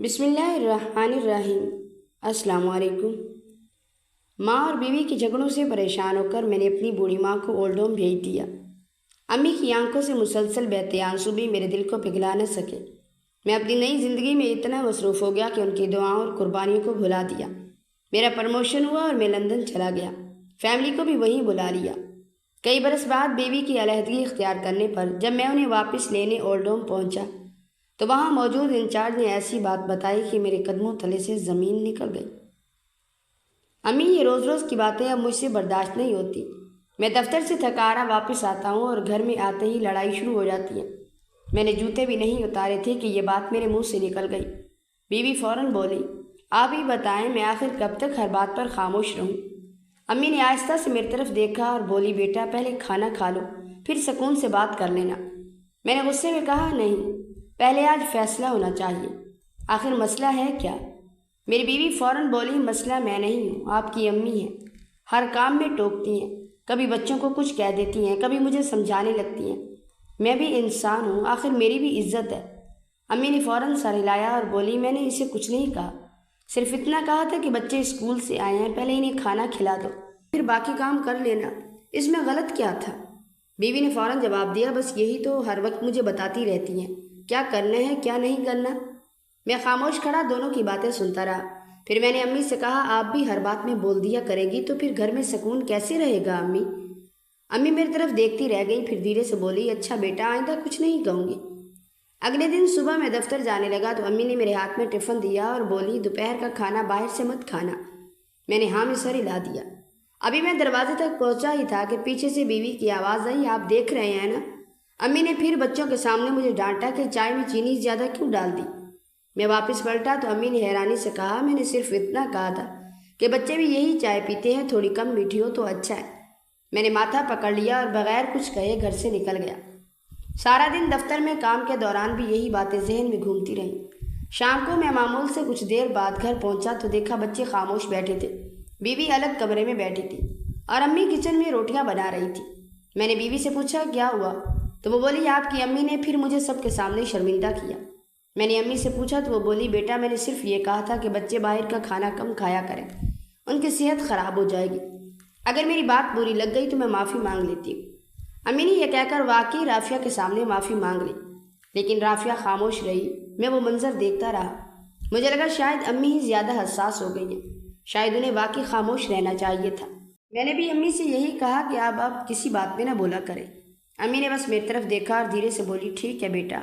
بسم اللہ الرحمن الرحیم۔ السلام علیکم۔ ماں اور بیوی کے جھگڑوں سے پریشان ہو کر میں نے اپنی بوڑھی ماں کو اولڈ ہوم بھیج دیا۔ امی کی آنکھوں سے مسلسل بہتے آنسو بھی میرے دل کو پگھلا نہ سکے۔ میں اپنی نئی زندگی میں اتنا مصروف ہو گیا کہ ان کی دعاؤں اور قربانیوں کو بھلا دیا۔ میرا پروموشن ہوا اور میں لندن چلا گیا۔ فیملی کو بھی وہیں بلا لیا۔ کئی برس بعد بیوی کی علیحدگی اختیار کرنے پر جب میں انہیں واپس لینے اولڈ ہوم پہنچا تو وہاں موجود انچارج نے ایسی بات بتائی کہ میرے قدموں تلے سے زمین نکل گئی۔ امی، یہ روز روز کی باتیں اب مجھ سے برداشت نہیں ہوتی۔ میں دفتر سے تھکارا واپس آتا ہوں اور گھر میں آتے ہی لڑائی شروع ہو جاتی ہے۔ میں نے جوتے بھی نہیں اتارے تھے کہ یہ بات میرے منہ سے نکل گئی۔ بیوی فوراً بولی، آپ ہی بتائیں میں آخر کب تک ہر بات پر خاموش رہوں؟ امی نے آہستہ سے میری طرف دیکھا اور بولی، بیٹا پہلے کھانا کھا لو، پھر سکون سے بات کر لینا۔ میں نے غصے میں کہا، نہیں، پہلے آج فیصلہ ہونا چاہیے۔ آخر مسئلہ ہے کیا؟ میری بیوی فوراً بولی، مسئلہ میں نہیں ہوں، آپ کی امی ہیں۔ ہر کام میں ٹوکتی ہیں، کبھی بچوں کو کچھ کہہ دیتی ہیں، کبھی مجھے سمجھانے لگتی ہیں۔ میں بھی انسان ہوں، آخر میری بھی عزت ہے۔ امی نے فوراً سر ہلایا اور بولی، میں نے اسے کچھ نہیں کہا، صرف اتنا کہا تھا کہ بچے اسکول سے آئے ہیں، پہلے انہیں کھانا کھلا دو، پھر باقی کام کر لینا۔ اس میں غلط کیا تھا؟ بیوی نے فوراً جواب دیا، بس یہی تو ہر وقت مجھے بتاتی رہتی ہیں، کیا کرنا ہے کیا نہیں کرنا۔ میں خاموش کھڑا دونوں کی باتیں سنتا رہا۔ پھر میں نے امی سے کہا، آپ بھی ہر بات میں بول دیا کریں گی تو پھر گھر میں سکون کیسے رہے گا امی؟ امی میری طرف دیکھتی رہ گئی، پھر دھیرے سے بولی، اچھا بیٹا، آئندہ کچھ نہیں کہوں گی۔ اگلے دن صبح میں دفتر جانے لگا تو امی نے میرے ہاتھ میں ٹفن دیا اور بولی، دوپہر کا کھانا باہر سے مت کھانا۔ میں نے ہاں میں سر ہلا دیا۔ ابھی میں دروازے تک پہنچا ہی تھا کہ پیچھے سے بیوی کی آواز آئی، آپ دیکھ رہے ہیں نا؟ امی نے پھر بچوں کے سامنے مجھے ڈانٹا کہ چائے میں چینی زیادہ کیوں ڈال دی۔ میں واپس پلٹا تو امی نے حیرانی سے کہا، میں نے صرف اتنا کہا تھا کہ بچے بھی یہی چائے پیتے ہیں، تھوڑی کم میٹھی ہو تو اچھا ہے۔ میں نے ماتھا پکڑ لیا اور بغیر کچھ کہے گھر سے نکل گیا۔ سارا دن دفتر میں کام کے دوران بھی یہی باتیں ذہن میں گھومتی رہیں۔ شام کو میں معمول سے کچھ دیر بعد گھر پہنچا تو دیکھا بچے خاموش بیٹھے تھے، بیوی الگ کمرے میں بیٹھی تھی اور امی کچن میں روٹیاں بنا رہی تھی۔ میں نے بیوی سے پوچھا، کیا ہوا؟ تو وہ بولی، آپ کی امی نے پھر مجھے سب کے سامنے شرمندہ کیا۔ میں نے امی سے پوچھا تو وہ بولی، بیٹا میں نے صرف یہ کہا تھا کہ بچے باہر کا کھانا کم کھایا کریں، ان کی صحت خراب ہو جائے گی۔ اگر میری بات بری لگ گئی تو میں معافی مانگ لیتی ہوں۔ امی نے یہ کہہ کر واقعی رافیہ کے سامنے معافی مانگ لی، لیکن رافیہ خاموش رہی۔ میں وہ منظر دیکھتا رہا۔ مجھے لگا شاید امی ہی زیادہ حساس ہو گئی ہیں، شاید انہیں واقعی خاموش رہنا چاہیے تھا۔ میں نے بھی امی سے یہی کہا کہ آپ کسی بات میں نہ بولا کریں۔ امی نے بس میری طرف دیکھا اور دھیرے سے بولی، ٹھیک ہے بیٹا،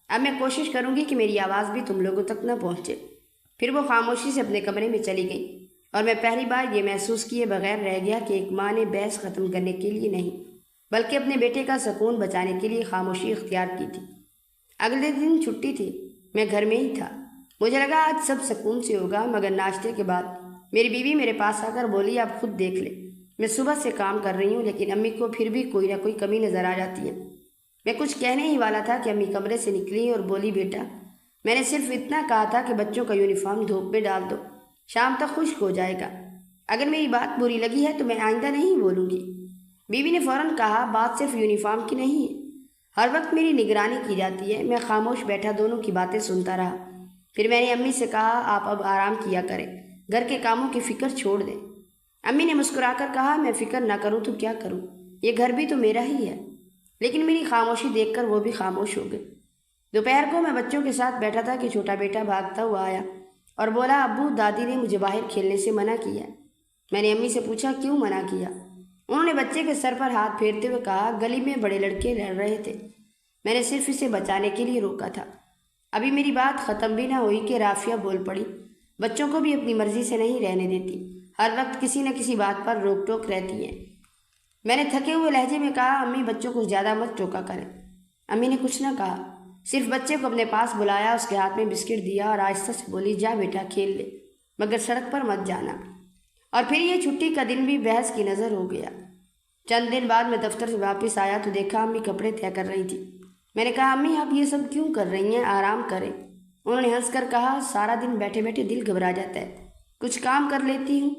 اب میں کوشش کروں گی کہ میری آواز بھی تم لوگوں تک نہ پہنچے۔ پھر وہ خاموشی سے اپنے کمرے میں چلی گئی اور میں پہلی بار یہ محسوس کیے بغیر رہ گیا کہ ایک ماں نے بحث ختم کرنے کے لیے نہیں بلکہ اپنے بیٹے کا سکون بچانے کے لیے خاموشی اختیار کی تھی۔ اگلے دن چھٹی تھی، میں گھر میں ہی تھا۔ مجھے لگا آج سب سکون سے ہوگا، مگر ناشتے کے بعد میری بیوی میرے پاس آ کر بولی، آپ خود دیکھ لیں، میں صبح سے کام کر رہی ہوں لیکن امی کو پھر بھی کوئی نہ کوئی کمی نظر آ جاتی ہے۔ میں کچھ کہنے ہی والا تھا کہ امی کمرے سے نکلی اور بولی، بیٹا میں نے صرف اتنا کہا تھا کہ بچوں کا یونیفارم دھوپ میں ڈال دو، شام تک خشک ہو جائے گا۔ اگر میری بات بری لگی ہے تو میں آئندہ نہیں بولوں گی۔ بیوی نے فوراً کہا، بات صرف یونیفارم کی نہیں ہے، ہر وقت میری نگرانی کی جاتی ہے۔ میں خاموش بیٹھا دونوں کی باتیں سنتا رہا۔ پھر میں نے امی سے کہا، آپ اب آرام کیا کریں، گھر کے کاموں کی فکر چھوڑ دیں۔ امی نے مسکرا کر کہا، میں فکر نہ کروں تو کیا کروں، یہ گھر بھی تو میرا ہی ہے۔ لیکن میری خاموشی دیکھ کر وہ بھی خاموش ہو گئے۔ دوپہر کو میں بچوں کے ساتھ بیٹھا تھا کہ چھوٹا بیٹا بھاگتا ہوا آیا اور بولا، ابو دادی نے مجھے باہر کھیلنے سے منع کیا ہے۔ میں نے امی سے پوچھا، کیوں منع کیا؟ انہوں نے بچے کے سر پر ہاتھ پھیرتے ہوئے کہا، گلی میں بڑے لڑکے لڑ رہے تھے، میں نے صرف اسے بچانے کے لیے روکا تھا۔ ابھی میری بات ختم بھی نہ ہوئی کہ رافیہ بول پڑی، بچوں کو بھی اپنی مرضی سے نہیں رہنے دیتی، ہر وقت کسی نہ کسی بات پر روک ٹوک رہتی ہے۔ میں نے تھکے ہوئے لہجے میں کہا، امی بچوں کو زیادہ مت ٹوکا کریں۔ امی نے کچھ نہ کہا، صرف بچے کو اپنے پاس بلایا، اس کے ہاتھ میں بسکٹ دیا اور آہستہ سے بولی، جا بیٹا کھیل لے، مگر سڑک پر مت جانا۔ اور پھر یہ چھٹی کا دن بھی بحث کی نظر ہو گیا۔ چند دن بعد میں دفتر سے واپس آیا تو دیکھا امی کپڑے طے کر رہی تھی۔ میں نے کہا، امی آپ یہ سب کیوں کر رہی ہیں، آرام کریں۔ انہوں نے ہنس کر کہا، سارا دن بیٹھے بیٹھے دل گھبرا جاتا ہے، کچھ کام کر لیتی ہوں۔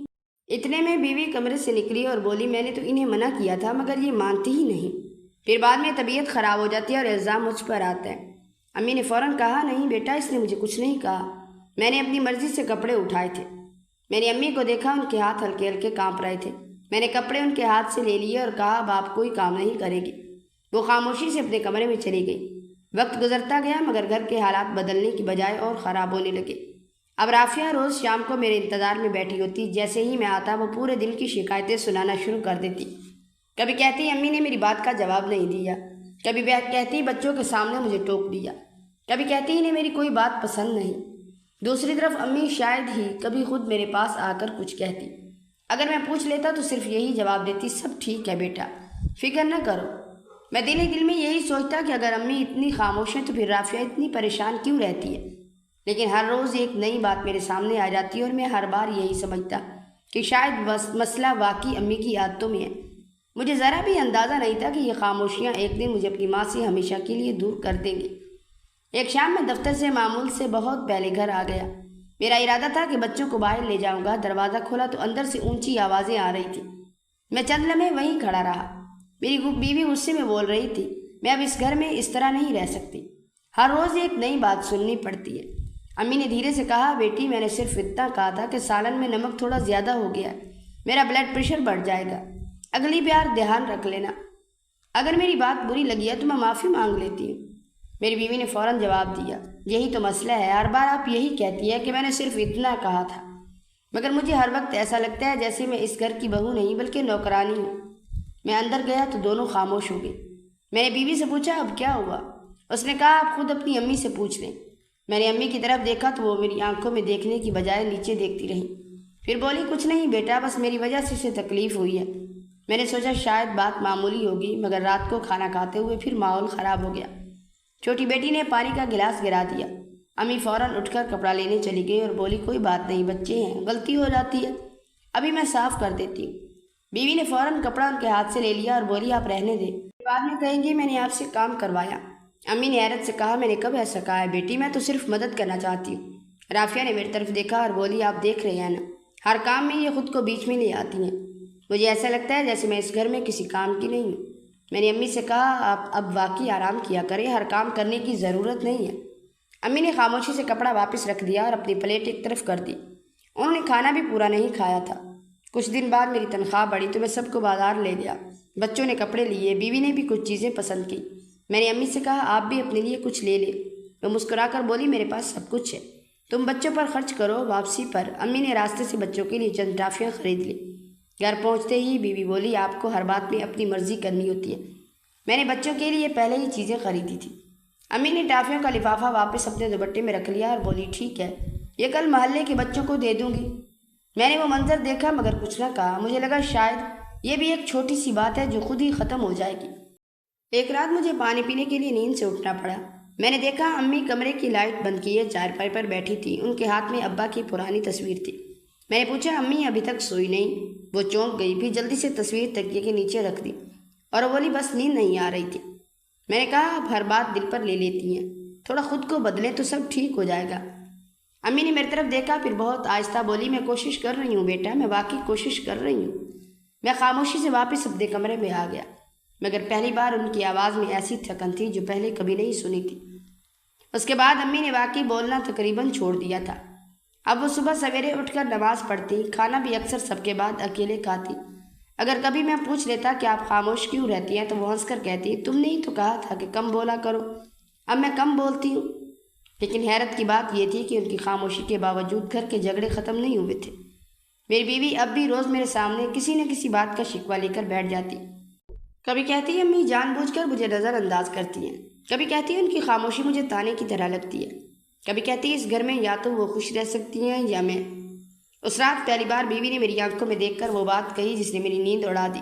اتنے میں بیوی کمرے سے نکلی اور بولی، میں نے تو انہیں منع کیا تھا مگر یہ مانتی ہی نہیں، پھر بعد میں طبیعت خراب ہو جاتی ہے اور الزام مجھ پر آتا ہے۔ امی نے فوراً کہا، نہیں بیٹا، اس نے مجھے کچھ نہیں کہا، میں نے اپنی مرضی سے کپڑے اٹھائے تھے۔ میری امی کو دیکھا، ان کے ہاتھ ہلکے ہلکے کانپ رہے تھے۔ میں نے کپڑے ان کے ہاتھ سے لے لیے اور کہا اب آپ کوئی کام نہیں کریں گی۔ وہ خاموشی سے اپنے کمرے میں چلی گئی۔ وقت گزرتا گیا مگر گھر کے حالات بدلنے کی بجائے اور خراب ہونے لگے۔ اب رافعہ روز شام کو میرے انتظار میں بیٹھی ہوتی۔ جیسے ہی میں آتا وہ پورے دن کی شکایتیں سنانا شروع کر دیتی۔ کبھی کہتی امی نے میری بات کا جواب نہیں دیا، کبھی کہتی بچوں کے سامنے مجھے ٹوک دیا، کبھی کہتی انہیں میری کوئی بات پسند نہیں۔ دوسری طرف امی شاید ہی کبھی خود میرے پاس آ کر کچھ کہتی۔ اگر میں پوچھ لیتا تو صرف یہی جواب دیتی، سب ٹھیک ہے بیٹا، فکر نہ کرو۔ میں دل ہی دل میں یہی سوچتا کہ اگر امی اتنی خاموش ہیں تو پھر رافعہ اتنی پریشان کیوں رہتی ہے۔ لیکن ہر روز ایک نئی بات میرے سامنے آ جاتی اور میں ہر بار یہی سمجھتا کہ شاید مسئلہ واقعی امی کی عادتوں میں ہے۔ مجھے ذرا بھی اندازہ نہیں تھا کہ یہ خاموشیاں ایک دن مجھے اپنی ماں سے ہمیشہ کے لیے دور کر دیں گی۔ ایک شام میں دفتر سے معمول سے بہت پہلے گھر آ گیا۔ میرا ارادہ تھا کہ بچوں کو باہر لے جاؤں گا۔ دروازہ کھولا تو اندر سے اونچی آوازیں آ رہی تھی۔ میں چند لمحے وہیں کھڑا رہا۔ میری بیوی غصے میں بول رہی تھی، میں اب اس گھر میں اس طرح نہیں رہ سکتی، ہر روز ایک نئی بات سننی پڑتی ہے۔ امی نے دھیرے سے کہا، بیٹی میں نے صرف اتنا کہا تھا کہ سالن میں نمک تھوڑا زیادہ ہو گیا ہے، میرا بلڈ پریشر بڑھ جائے گا، اگلی بار دھیان رکھ لینا۔ اگر میری بات بری لگی ہے تو میں معافی مانگ لیتی ہوں۔ میری بیوی نے فوراً جواب دیا، یہی تو مسئلہ ہے، ہر بار آپ یہی کہتی ہے کہ میں نے صرف اتنا کہا تھا، مگر مجھے ہر وقت ایسا لگتا ہے جیسے میں اس گھر کی بہو نہیں بلکہ نوکرانی ہوں۔ میں اندر گیا تو دونوں خاموش ہو گئے۔ میں نے بیوی سے پوچھا، اب کیا ہوا؟ اس نے کہا، آپ خود اپنی امی سے پوچھ لیں۔ میں نے امی کی طرف دیکھا تو وہ میری آنکھوں میں دیکھنے کی بجائے نیچے دیکھتی رہیں، پھر بولی، کچھ نہیں بیٹا، بس میری وجہ سے اسے تکلیف ہوئی ہے۔ میں نے سوچا شاید بات معمولی ہوگی، مگر رات کو کھانا کھاتے ہوئے پھر ماحول خراب ہو گیا۔ چھوٹی بیٹی نے پانی کا گلاس گرا دیا۔ امی فوراً اٹھ کر کپڑا لینے چلی گئی اور بولی، کوئی بات نہیں، بچے ہیں، غلطی ہو جاتی ہے، ابھی میں صاف کر دیتی ہوں۔ بیوی نے فوراً کپڑا ان کے ہاتھ سے لے لیا اور بولی، آپ رہنے دیں، بعد میں کہیں گی میں نے آپ سے کام کروایا۔ امی نے حیرت سے کہا، میں نے کب ایسا کہا ہے بیٹی، میں تو صرف مدد کرنا چاہتی ہوں۔ رافعہ نے میری طرف دیکھا اور بولی، آپ دیکھ رہے ہیں نا، ہر کام میں یہ خود کو بیچ میں لے آتی ہیں، مجھے ایسا لگتا ہے جیسے میں اس گھر میں کسی کام کی نہیں ہوں۔ میں نے امی سے کہا، آپ اب واقعی آرام کیا کریں، ہر کام کرنے کی ضرورت نہیں ہے۔ امی نے خاموشی سے کپڑا واپس رکھ دیا اور اپنی پلیٹ ایک طرف کر دی۔ انہوں نے کھانا بھی پورا نہیں کھایا تھا۔ کچھ دن بعد میری تنخواہ بڑھی تو میں سب کو بازار لے گیا۔ بچوں نے کپڑے لیے، بیوی نے بھی کچھ چیزیں پسند کی۔ میں نے امی سے کہا، آپ بھی اپنے لیے کچھ لے لیں۔ وہ مسکرا کر بولی، میرے پاس سب کچھ ہے، تم بچوں پر خرچ کرو، واپسی پر۔ امی نے راستے سے بچوں کے لیے چند ٹافیاں خرید لی۔ گھر پہنچتے ہی بیوی بولی، آپ کو ہر بات میں اپنی مرضی کرنی ہوتی ہے، میں نے بچوں کے لیے پہلے ہی چیزیں خریدی تھی۔ امی نے ٹافیوں کا لفافہ واپس اپنے دوپٹے میں رکھ لیا اور بولی، ٹھیک ہے، یہ کل محلے کے بچوں کو دے دوں گی۔ میں نے وہ منظر دیکھا مگر کچھ نہ کہا۔ مجھے لگا شاید یہ بھی ایک چھوٹی سی بات ہے جو خود ہی ختم ہو جائے گی۔ ایک رات مجھے پانی پینے کے لیے نیند سے اٹھنا پڑا۔ میں نے دیکھا امی کمرے کی لائٹ بند کیے چارپائی پر بیٹھی تھی، ان کے ہاتھ میں ابا کی پرانی تصویر تھی۔ میں نے پوچھا، امی ابھی تک سوئی نہیں؟ وہ چونک گئی، پھر جلدی سے تصویر تکیے کے نیچے رکھ دی اور وہ بولی، بس نیند نہیں آ رہی تھی۔ میں نے کہا، آپ ہر بات دل پر لے لیتی ہیں، تھوڑا خود کو بدلیں تو سب ٹھیک ہو جائے گا۔ امی نے میری طرف دیکھا، پھر بہت آہستہ بولی، میں کوشش کر رہی ہوں بیٹا، میں واقعی کوشش کر رہی ہوں۔ میں خاموشی سے واپس اپنے کمرے میں آ گیا، مگر پہلی بار ان کی آواز میں ایسی تھکن تھی جو پہلے کبھی نہیں سنی تھی۔ اس کے بعد امی نے واقعی بولنا تقریباً چھوڑ دیا تھا۔ اب وہ صبح سویرے اٹھ کر نماز پڑھتی، کھانا بھی اکثر سب کے بعد اکیلے کھاتی۔ اگر کبھی میں پوچھ لیتا کہ آپ خاموش کیوں رہتی ہیں تو وہ ہنس کر کہتی، تم نے ہی تو کہا تھا کہ کم بولا کرو، اب میں کم بولتی ہوں۔ لیکن حیرت کی بات یہ تھی کہ ان کی خاموشی کے باوجود گھر کے جھگڑے ختم نہیں ہوئے تھے۔ میری بیوی اب بھی روز میرے سامنے کسی نہ کسی بات کا شکوہ لے کر بیٹھ جاتی۔ کبھی کہتی ہے امی جان بوجھ کر مجھے نظر انداز کرتی ہیں، کبھی کہتی ہے ان کی خاموشی مجھے تانے کی طرح لگتی ہے، کبھی کہتی ہے اس گھر میں یا تو وہ خوش رہ سکتی ہیں یا میں۔ اس رات پہلی بار بیوی نے میری آنکھوں میں دیکھ کر وہ بات کہی جس نے میری نیند اڑا دی۔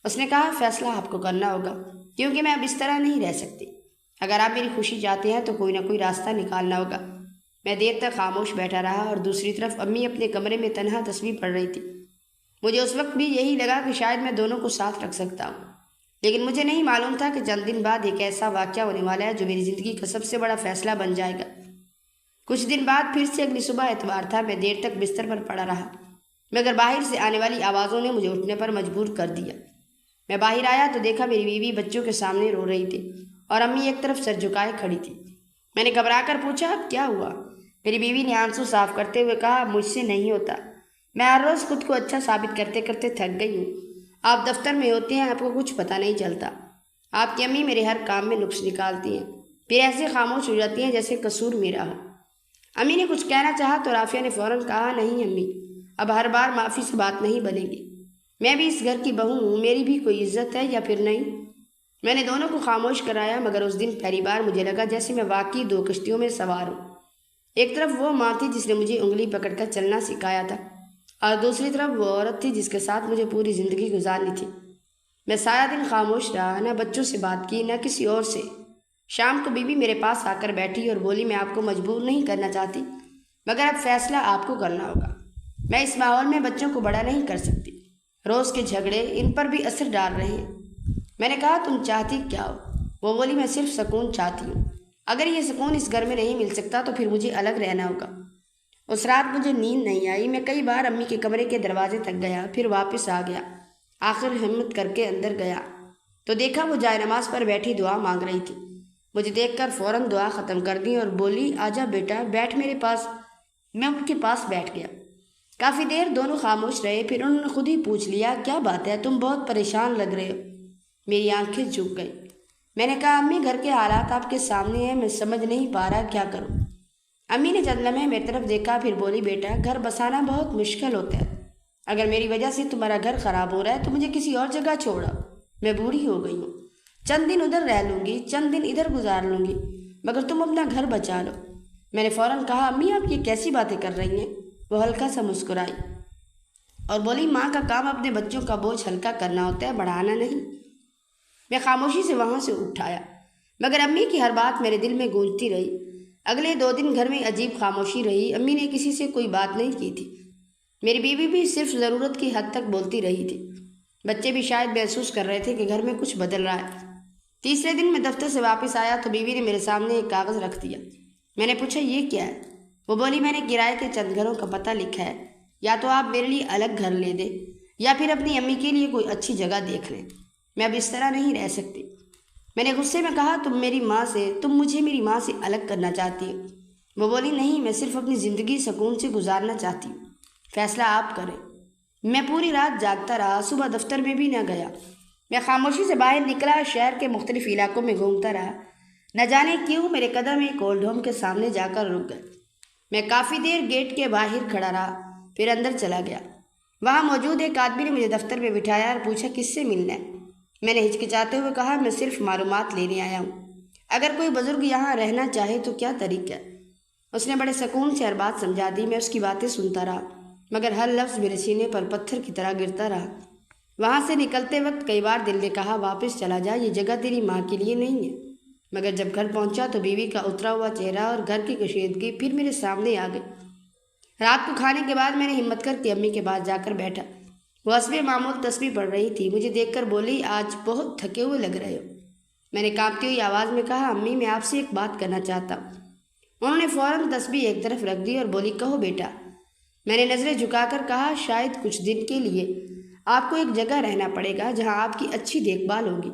اس نے کہا، فیصلہ آپ کو کرنا ہوگا، کیونکہ میں اب اس طرح نہیں رہ سکتی، اگر آپ میری خوشی چاہتے ہیں تو کوئی نہ کوئی راستہ نکالنا ہوگا۔ میں دیر تک خاموش بیٹھا رہا اور دوسری طرف امی اپنے کمرے میں تنہا تسبیح پڑھ رہی تھی۔ مجھے اس وقت بھی یہی لگا کہ شاید میں دونوں کو ساتھ رکھ سکتا ہوں، لیکن مجھے نہیں معلوم تھا کہ چند دن بعد ایک ایسا واقعہ ہونے والا ہے جو میری زندگی کا سب سے بڑا فیصلہ بن جائے گا۔ کچھ دن بعد پھر سے اگلی صبح اتوار تھا، میں دیر تک بستر پر پڑا رہا، مگر باہر سے آنے والی آوازوں نے مجھے اٹھنے پر مجبور کر دیا۔ میں باہر آیا تو دیکھا میری بیوی بچوں کے سامنے رو رہی تھی اور امی ایک طرف سر جھکائے کھڑی تھی۔ میں نے گھبرا کر پوچھا، اب کیا ہوا؟ میری بیوی نے آنسو صاف کرتے ہوئے کہا، مجھ سے نہیں ہوتا، میں ہر روز خود کو اچھا ثابت کرتے کرتے تھک گئی ہوں۔ آپ دفتر میں ہوتے ہیں، آپ کو کچھ پتہ نہیں چلتا۔ آپ کی امی میرے ہر کام میں نقص نکالتی ہیں، پھر ایسے خاموش ہو جاتی ہیں جیسے قصور میرا ہو۔ امی نے کچھ کہنا چاہا تو رافعہ نے فوراً کہا، نہیں امی، اب ہر بار معافی سے بات نہیں بنے گی، میں بھی اس گھر کی بہو ہوں، میری بھی کوئی عزت ہے یا پھر نہیں؟ میں نے دونوں کو خاموش کرایا، مگر اس دن پہلی بار مجھے لگا جیسے میں واقعی دو کشتیوں میں سوار ہوں۔ ایک طرف وہ ماں تھی جس نے مجھے انگلی پکڑ کر چلنا سکھایا تھا، اور دوسری طرف وہ عورت تھی جس کے ساتھ مجھے پوری زندگی گزارنی تھی۔ میں سارا دن خاموش رہا، نہ بچوں سے بات کی نہ کسی اور سے۔ شام کو بیوی میرے پاس آ کر بیٹھی اور بولی، میں آپ کو مجبور نہیں کرنا چاہتی، مگر اب فیصلہ آپ کو کرنا ہوگا۔ میں اس ماحول میں بچوں کو بڑا نہیں کر سکتی، روز کے جھگڑے ان پر بھی اثر ڈال رہے ہیں۔ میں نے کہا، تم چاہتی کیا ہو؟ وہ بولی، میں صرف سکون چاہتی ہوں، اگر یہ سکون اس گھر میں نہیں مل سکتا تو پھر مجھے الگ رہنا ہوگا۔ اس رات مجھے نیند نہیں آئی، میں کئی بار امی کے کمرے کے دروازے تک گیا، پھر واپس آ گیا۔ آخر ہمت کر کے اندر گیا تو دیکھا وہ جائے نماز پر بیٹھی دعا مانگ رہی تھی۔ مجھے دیکھ کر فوراً دعا ختم کر دی اور بولی، آجا بیٹا، بیٹھ میرے پاس۔ میں ان کے پاس بیٹھ گیا۔ کافی دیر دونوں خاموش رہے، پھر انہوں نے خود ہی پوچھ لیا، کیا بات ہے، تم بہت پریشان لگ رہے ہو؟ میری آنکھیں جھک گئیں۔ میں نے کہا، امی گھر کے حالات آپ کے سامنے ہیں، میں سمجھ نہیں پا رہا کیا کروں۔ امی نے چند لمحے میری طرف دیکھا، پھر بولی، بیٹا گھر بسانا بہت مشکل ہوتا ہے، اگر میری وجہ سے تمہارا گھر خراب ہو رہا ہے تو مجھے کسی اور جگہ چھوڑا، میں بوڑھی ہو گئی ہوں، چند دن ادھر رہ لوں گی، چند دن ادھر گزار لوں گی، مگر تم اپنا گھر بچا لو۔ میں نے فوراً کہا، امی آپ یہ کیسی باتیں کر رہی ہیں؟ وہ ہلکا سا مسکرائی اور بولی، ماں کا کام اپنے بچوں کا بوجھ ہلکا کرنا ہوتا ہے، بڑھانا نہیں۔ میں خاموشی سے وہاں سے اٹھایا، مگر امی کی ہر بات میرے دل میں گونجتی رہی۔ اگلے 2 دن گھر میں عجیب خاموشی رہی، امی نے کسی سے کوئی بات نہیں کی تھی، میری بیوی بھی صرف ضرورت کی حد تک بولتی رہی تھی۔ بچے بھی شاید محسوس کر رہے تھے کہ گھر میں کچھ بدل رہا ہے۔ تیسرے دن میں دفتر سے واپس آیا تو بیوی نے میرے سامنے ایک کاغذ رکھ دیا۔ میں نے پوچھا، یہ کیا ہے؟ وہ بولی، میں نے کرائے کے چند گھروں کا پتہ لکھا ہے، یا تو آپ میرے لیے الگ گھر لے دیں یا پھر اپنی امی کے لیے کوئی اچھی جگہ دیکھ لیں، میں اب اس طرح نہیں رہ سکتی۔ میں نے غصے میں کہا، تم مجھے میری ماں سے الگ کرنا چاہتی ہو؟ وہ بولی، نہیں، میں صرف اپنی زندگی سکون سے گزارنا چاہتی ہوں، فیصلہ آپ کریں۔ میں پوری رات جاگتا رہا، صبح دفتر میں بھی نہ گیا۔ میں خاموشی سے باہر نکلا، شہر کے مختلف علاقوں میں گھومتا رہا، نہ جانے کیوں میرے قدم ایک اولڈ ہوم کے سامنے جا کر رک گئے۔ میں کافی دیر گیٹ کے باہر کھڑا رہا، پھر اندر چلا گیا۔ وہاں موجود ایک آدمی نے مجھے دفتر میں بٹھایا اور پوچھا، کس سے ملنا ہے؟ میں نے ہچکچاتے ہوئے کہا، میں صرف معلومات لینے آیا ہوں، اگر کوئی بزرگ یہاں رہنا چاہے تو کیا طریقہ ہے؟ اس نے بڑے سکون سے ہر بات سمجھا دی۔ میں اس کی باتیں سنتا رہا، مگر ہر لفظ میرے سینے پر پتھر کی طرح گرتا رہا۔ وہاں سے نکلتے وقت کئی بار دل نے کہا، واپس چلا جا، یہ جگہ تیری ماں کے لیے نہیں ہے، مگر جب گھر پہنچا تو بیوی کا اترا ہوا چہرہ اور گھر کی کشیدگی پھر میرے سامنے آ گئی۔ رات کو کھانے کے بعد میں نے ہمت کر کے امی کے پاس جا کر بیٹھا۔ وہ حسب معمول تسبیح پڑھ رہی تھی، مجھے دیکھ کر بولی، آج بہت تھکے ہوئے لگ رہے ہو۔ میں نے کانپتی ہوئی آواز میں کہا، امی میں آپ سے ایک بات کرنا چاہتا ہوں۔ انہوں نے فوراً تسبیح ایک طرف رکھ دی اور بولی، کہو بیٹا۔ میں نے نظریں جھکا کر کہا، شاید کچھ دن کے لیے آپ کو ایک جگہ رہنا پڑے گا جہاں آپ کی اچھی دیکھ بھال ہوگی،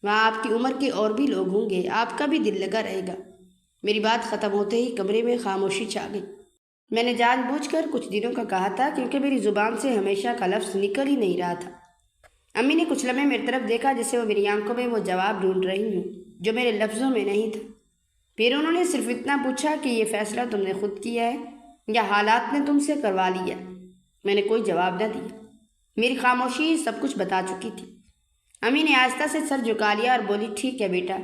وہاں آپ کی عمر کے اور بھی لوگ ہوں گے، آپ کا بھی دل لگا رہے گا۔ میری بات ختم ہوتے ہی کمرے میں خاموشی چھا گئی۔ میں نے جان بوجھ کر کچھ دنوں کا کہا تھا، کیونکہ میری زبان سے ہمیشہ کا لفظ نکل ہی نہیں رہا تھا۔ امی نے کچھ لمحے میری طرف دیکھا جیسے وہ میری آنکھوں میں وہ جواب ڈھونڈ رہی ہوں جو میرے لفظوں میں نہیں تھا۔ پھر انہوں نے صرف اتنا پوچھا کہ یہ فیصلہ تم نے خود کیا ہے یا حالات نے تم سے کروا لیا؟ میں نے کوئی جواب نہ دیا، میری خاموشی سب کچھ بتا چکی تھی۔ امی نے آہستہ سے سر جھکا لیا اور بولی، ٹھیک ہے بیٹا،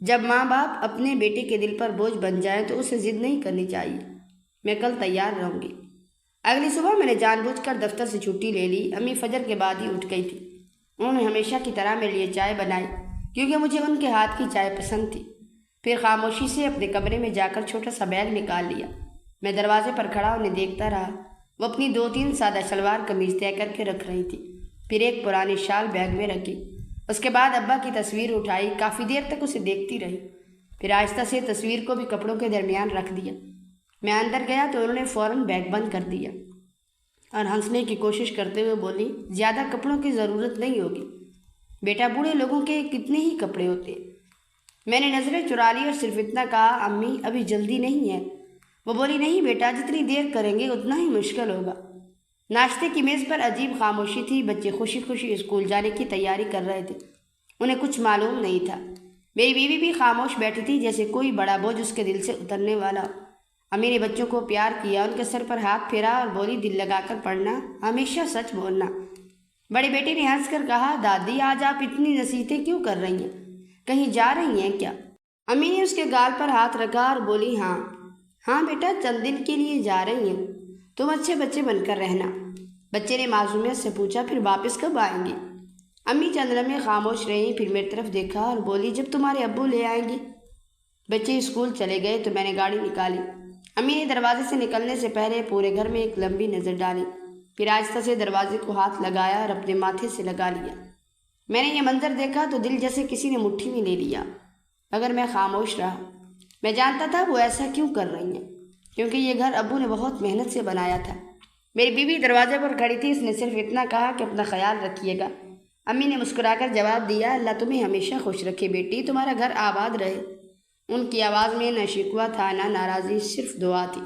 جب ماں باپ اپنے بیٹے کے دل پر بوجھ بن جائیں تو اسے ضد نہیں کرنی چاہیے، میں کل تیار رہوں گی۔ اگلی صبح میں نے جان بوجھ کر دفتر سے چھٹی لے لی۔ امی فجر کے بعد ہی اٹھ گئی تھی۔ انہوں نے ہمیشہ کی طرح میرے لیے چائے بنائی کیونکہ مجھے ان کے ہاتھ کی چائے پسند تھی۔ پھر خاموشی سے اپنے کمرے میں جا کر چھوٹا سا بیگ نکال لیا۔ میں دروازے پر کھڑا انہیں دیکھتا رہا۔ وہ اپنی 2-3 سادہ شلوار قمیض طے کر کے رکھ رہی تھی، پھر ایک پرانی شال بیگ میں رکھی۔ اس کے بعد ابا کی تصویر اٹھائی، کافی دیر تک اسے دیکھتی رہی، پھر آہستہ سے تصویر کو بھی کپڑوں کے درمیان رکھ دیا۔ میں اندر گیا تو انہوں نے فوراً بیگ بند کر دیا اور ہنسنے کی کوشش کرتے ہوئے بولی، زیادہ کپڑوں کی ضرورت نہیں ہوگی بیٹا، بوڑھے لوگوں کے کتنے ہی کپڑے ہوتے ہیں۔ میں نے نظریں چرا لی اور صرف اتنا کہا، امی ابھی جلدی نہیں ہے، وہ بولی نہیں بیٹا، جتنی دیر کریں گے اتنا ہی مشکل ہوگا۔ ناشتے کی میز پر عجیب خاموشی تھی۔ بچے خوشی خوشی اسکول جانے کی تیاری کر رہے تھے، انہیں کچھ معلوم نہیں تھا۔ میری بیوی بھی خاموش بیٹھی تھی، جیسے کوئی بڑا بوجھ اس کے دل سے اترنے والا۔ امی نے بچوں کو پیار کیا، ان کے سر پر ہاتھ پھیرا اور بولی دل لگا کر پڑھنا، ہمیشہ سچ بولنا۔ بڑے بیٹے نے ہنس کر کہا دادی آج آپ اتنی نصیحتیں کیوں کر رہی ہیں، کہیں جا رہی ہیں کیا؟ امی نے اس کے گال پر ہاتھ رکھا اور بولی ہاں بیٹا، چند دن کے لیے جا رہی ہیں، تم اچھے بچے بن کر رہنا۔ بچے نے معصومیت سے پوچھا پھر واپس کب آئیں گی؟ امی چند لمحے خاموش رہی، پھر میری طرف دیکھا اور بولی جب تمہارے ابو لے آئیں گے۔ بچے اسکول چلے گئے تو میں نے گاڑی نکالی۔ امی نے دروازے سے نکلنے سے پہلے پورے گھر میں ایک لمبی نظر ڈالی، پھر آہستہ سے دروازے کو ہاتھ لگایا اور اپنے ماتھے سے لگا لیا۔ میں نے یہ منظر دیکھا تو دل جیسے کسی نے مٹھی میں لے لیا، مگر میں خاموش رہا۔ میں جانتا تھا وہ ایسا کیوں کر رہی ہیں، کیونکہ یہ گھر ابو نے بہت محنت سے بنایا تھا۔ میری بیوی دروازے پر کھڑی تھی، اس نے صرف اتنا کہا کہ اپنا خیال رکھیے گا۔ امی نے مسکرا کر جواب دیا اللہ تمہیں ہمیشہ خوش رکھے بیٹی، تمہارا گھر آباد رہے۔ ان کی آواز میں نہ شکوہ تھا نہ ناراضی، صرف دعا تھی۔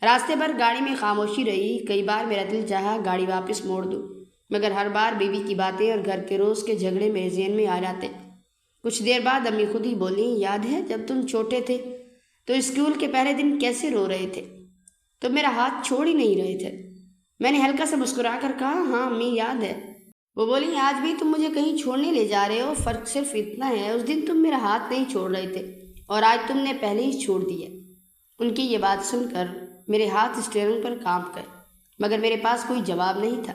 راستے پر گاڑی میں خاموشی رہی۔ کئی بار میرا دل چاہا گاڑی واپس موڑ دوں، مگر ہر بار بیوی کی باتیں اور گھر کے روز کے جھگڑے میرے ذہن میں آ جاتے۔ کچھ دیر بعد امی خود ہی بولی یاد ہے جب تم چھوٹے تھے تو اسکول کے پہلے دن کیسے رو رہے تھے، تم میرا ہاتھ چھوڑ ہی نہیں رہے تھے۔ میں نے ہلکا سا مسکرا کر کہا ہاں امی یاد ہے۔ وہ بولی آج بھی تم مجھے کہیں چھوڑنے لے جا رہے ہو، فرق صرف اتنا ہے اس دن تم میرا ہاتھ نہیں چھوڑ رہے تھے اور آج تم نے پہلے ہی چھوڑ دیا۔ ان کی یہ بات سن کر میرے ہاتھ اسٹیئرنگ پر کانپ گئے، مگر میرے پاس کوئی جواب نہیں تھا۔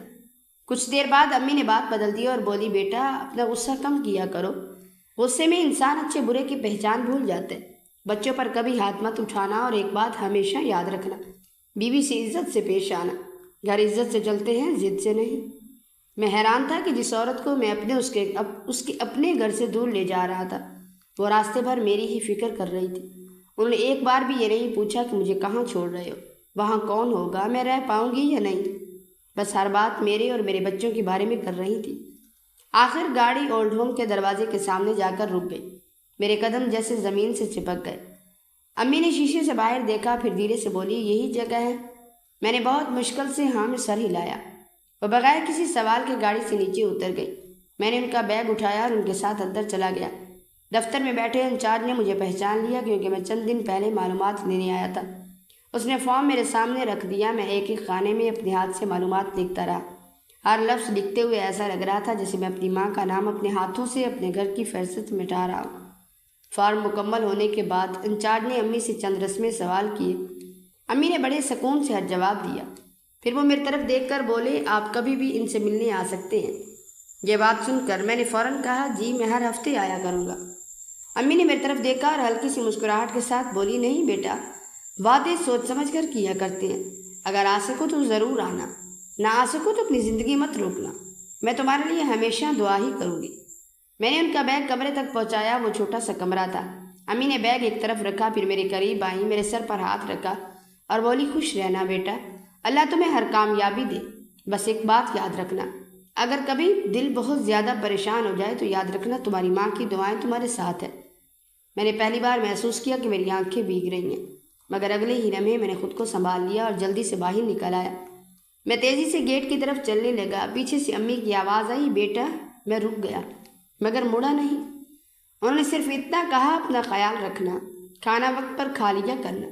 کچھ دیر بعد امی نے بات بدل دی اور بولی بیٹا اپنا غصہ کم کیا کرو، غصے میں انسان اچھے برے کی پہچان بھول جاتے۔ بچوں پر کبھی ہاتھ مت اٹھانا، اور ایک بات ہمیشہ یاد رکھنا، بیوی سے عزت سے پیش آنا۔ گھر عزت سے چلتے ہیں، ضد سے نہیں۔ میں حیران تھا کہ جس عورت کو میں اس کے اپنے گھر سے دور لے جا رہا تھا، وہ راستے بھر میری ہی فکر کر رہی تھی۔ انہوں نے ایک بار بھی یہ نہیں پوچھا کہ مجھے کہاں چھوڑ رہے ہو، وہاں کون ہوگا، میں رہ پاؤں گی یا نہیں۔ بس ہر بات میرے اور میرے بچوں کے بارے میں کر رہی تھی۔ آخر گاڑی اولڈ ہوم کے دروازے کے سامنے جا کر رک گئی۔ میرے قدم جیسے زمین سے چپک گئے۔ امی نے شیشے سے باہر دیکھا، پھر دھیرے سے بولی یہی جگہ ہے؟ میں نے بہت مشکل سے ہاں میں سر ہلایا۔ وہ بغیر کسی سوال کے گاڑی سے نیچے اتر گئی۔ میں نے ان کا بیگ اٹھایا اور ان کے ساتھ اندر چلا گیا۔ دفتر میں بیٹھے انچارج نے مجھے پہچان لیا، کیونکہ میں چند دن پہلے معلومات لینے آیا تھا۔ اس نے فارم میرے سامنے رکھ دیا۔ میں ایک ایک خانے میں اپنے ہاتھ سے معلومات لکھتا رہا۔ ہر لفظ لکھتے ہوئے ایسا لگ رہا تھا جیسے میں اپنی ماں کا نام اپنے ہاتھوں سے اپنے گھر کی فہرست مٹا رہا ہوں۔ فارم مکمل ہونے کے بعد انچارج نے امی سے چند رسمی سوال کیے۔ امی نے بڑے سکون سے ہر جواب دیا۔ پھر وہ میری طرف دیکھ کر بولے آپ کبھی بھی ان سے ملنے آ سکتے ہیں۔ یہ بات سن کر میں نے فوراً کہا جی میں ہر ہفتے آیا کروں گا۔ امی نے میری طرف دیکھا اور ہلکی سی مسکراہٹ کے ساتھ بولی نہیں بیٹا، وعدے سوچ سمجھ کر کیا کرتے ہیں، اگر آ سکو تو ضرور آنا، نہ آ سکو تو اپنی زندگی مت روکنا، میں تمہارے لیے ہمیشہ دعا ہی کروں گی۔ میں نے ان کا بیگ کمرے تک پہنچایا۔ وہ چھوٹا سا کمرہ تھا۔ امی نے بیگ ایک طرف رکھا، پھر میرے قریب آئی، میرے سر پر ہاتھ رکھا اور بولی خوش رہنا بیٹا، اللہ تمہیں ہر کامیابی دے، بس ایک بات یاد رکھنا، اگر کبھی دل بہت زیادہ پریشان ہو جائے تو یاد رکھنا تمہاری ماں کی دعائیں تمہارے ساتھ ہیں۔ میں نے پہلی بار محسوس کیا کہ میری آنکھیں بھیگ رہی ہیں، مگر اگلے ہی لمحے میں نے خود کو سنبھال لیا اور جلدی سے باہر نکل آیا۔ میں تیزی سے گیٹ کی طرف چلنے لگا۔ پیچھے سے امی کی آواز آئی بیٹا۔ میں رک گیا مگر مڑا نہیں۔ انہوں نے صرف اتنا کہا اپنا خیال رکھنا، کھانا وقت پر کھا لیا کرنا۔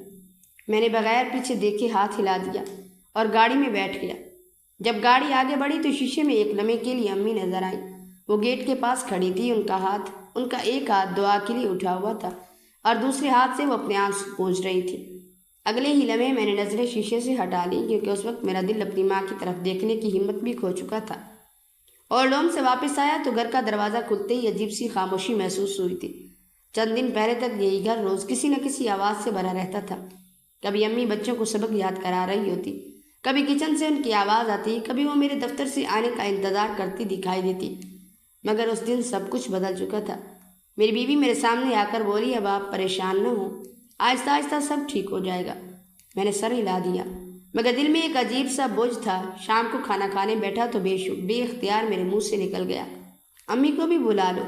میں نے بغیر پیچھے دیکھے ہاتھ ہلا دیا اور گاڑی میں بیٹھ گیا۔ جب گاڑی آگے بڑھی تو شیشے میں ایک لمحے کے لیے امی نظر آئی۔ وہ گیٹ کے پاس کھڑی تھی، ان کا ایک ہاتھ دعا کے لیے اٹھا ہوا تھا اور دوسرے ہاتھ سے وہ اپنے آنسو پونچھ رہی تھی۔ اگلے ہی لمحے میں نے نظریں شیشے سے ہٹا لی، کیونکہ اس وقت میرا دل اپنی ماں کی طرف دیکھنے کی ہمت بھی کھو چکا تھا۔ اور ڈوم سے واپس آیا تو گھر کا دروازہ کھلتے ہی عجیب سی خاموشی محسوس ہوئی تھی۔ چند دن پہلے تک یہی گھر روز کسی نہ کسی آواز سے بھرا رہتا تھا۔ کبھی امی بچوں کو سبق یاد کرا رہی ہوتی، کبھی کچن سے ان کی آواز آتی، کبھی وہ میرے دفتر سے آنے کا انتظار کرتی دکھائی دیتی۔ مگر اس دن سب کچھ بدل چکا تھا۔ میری بیوی میرے سامنے آ کر بولی اب آپ پریشان نہ ہوں، آہستہ آہستہ سب ٹھیک ہو جائے گا۔ میں نے سر ہلا دیا، مگر دل میں ایک عجیب سا بوجھ تھا۔ شام کو کھانا کھانے بیٹھا تو بے اختیار میرے منہ سے نکل گیا امی کو بھی بلا لو۔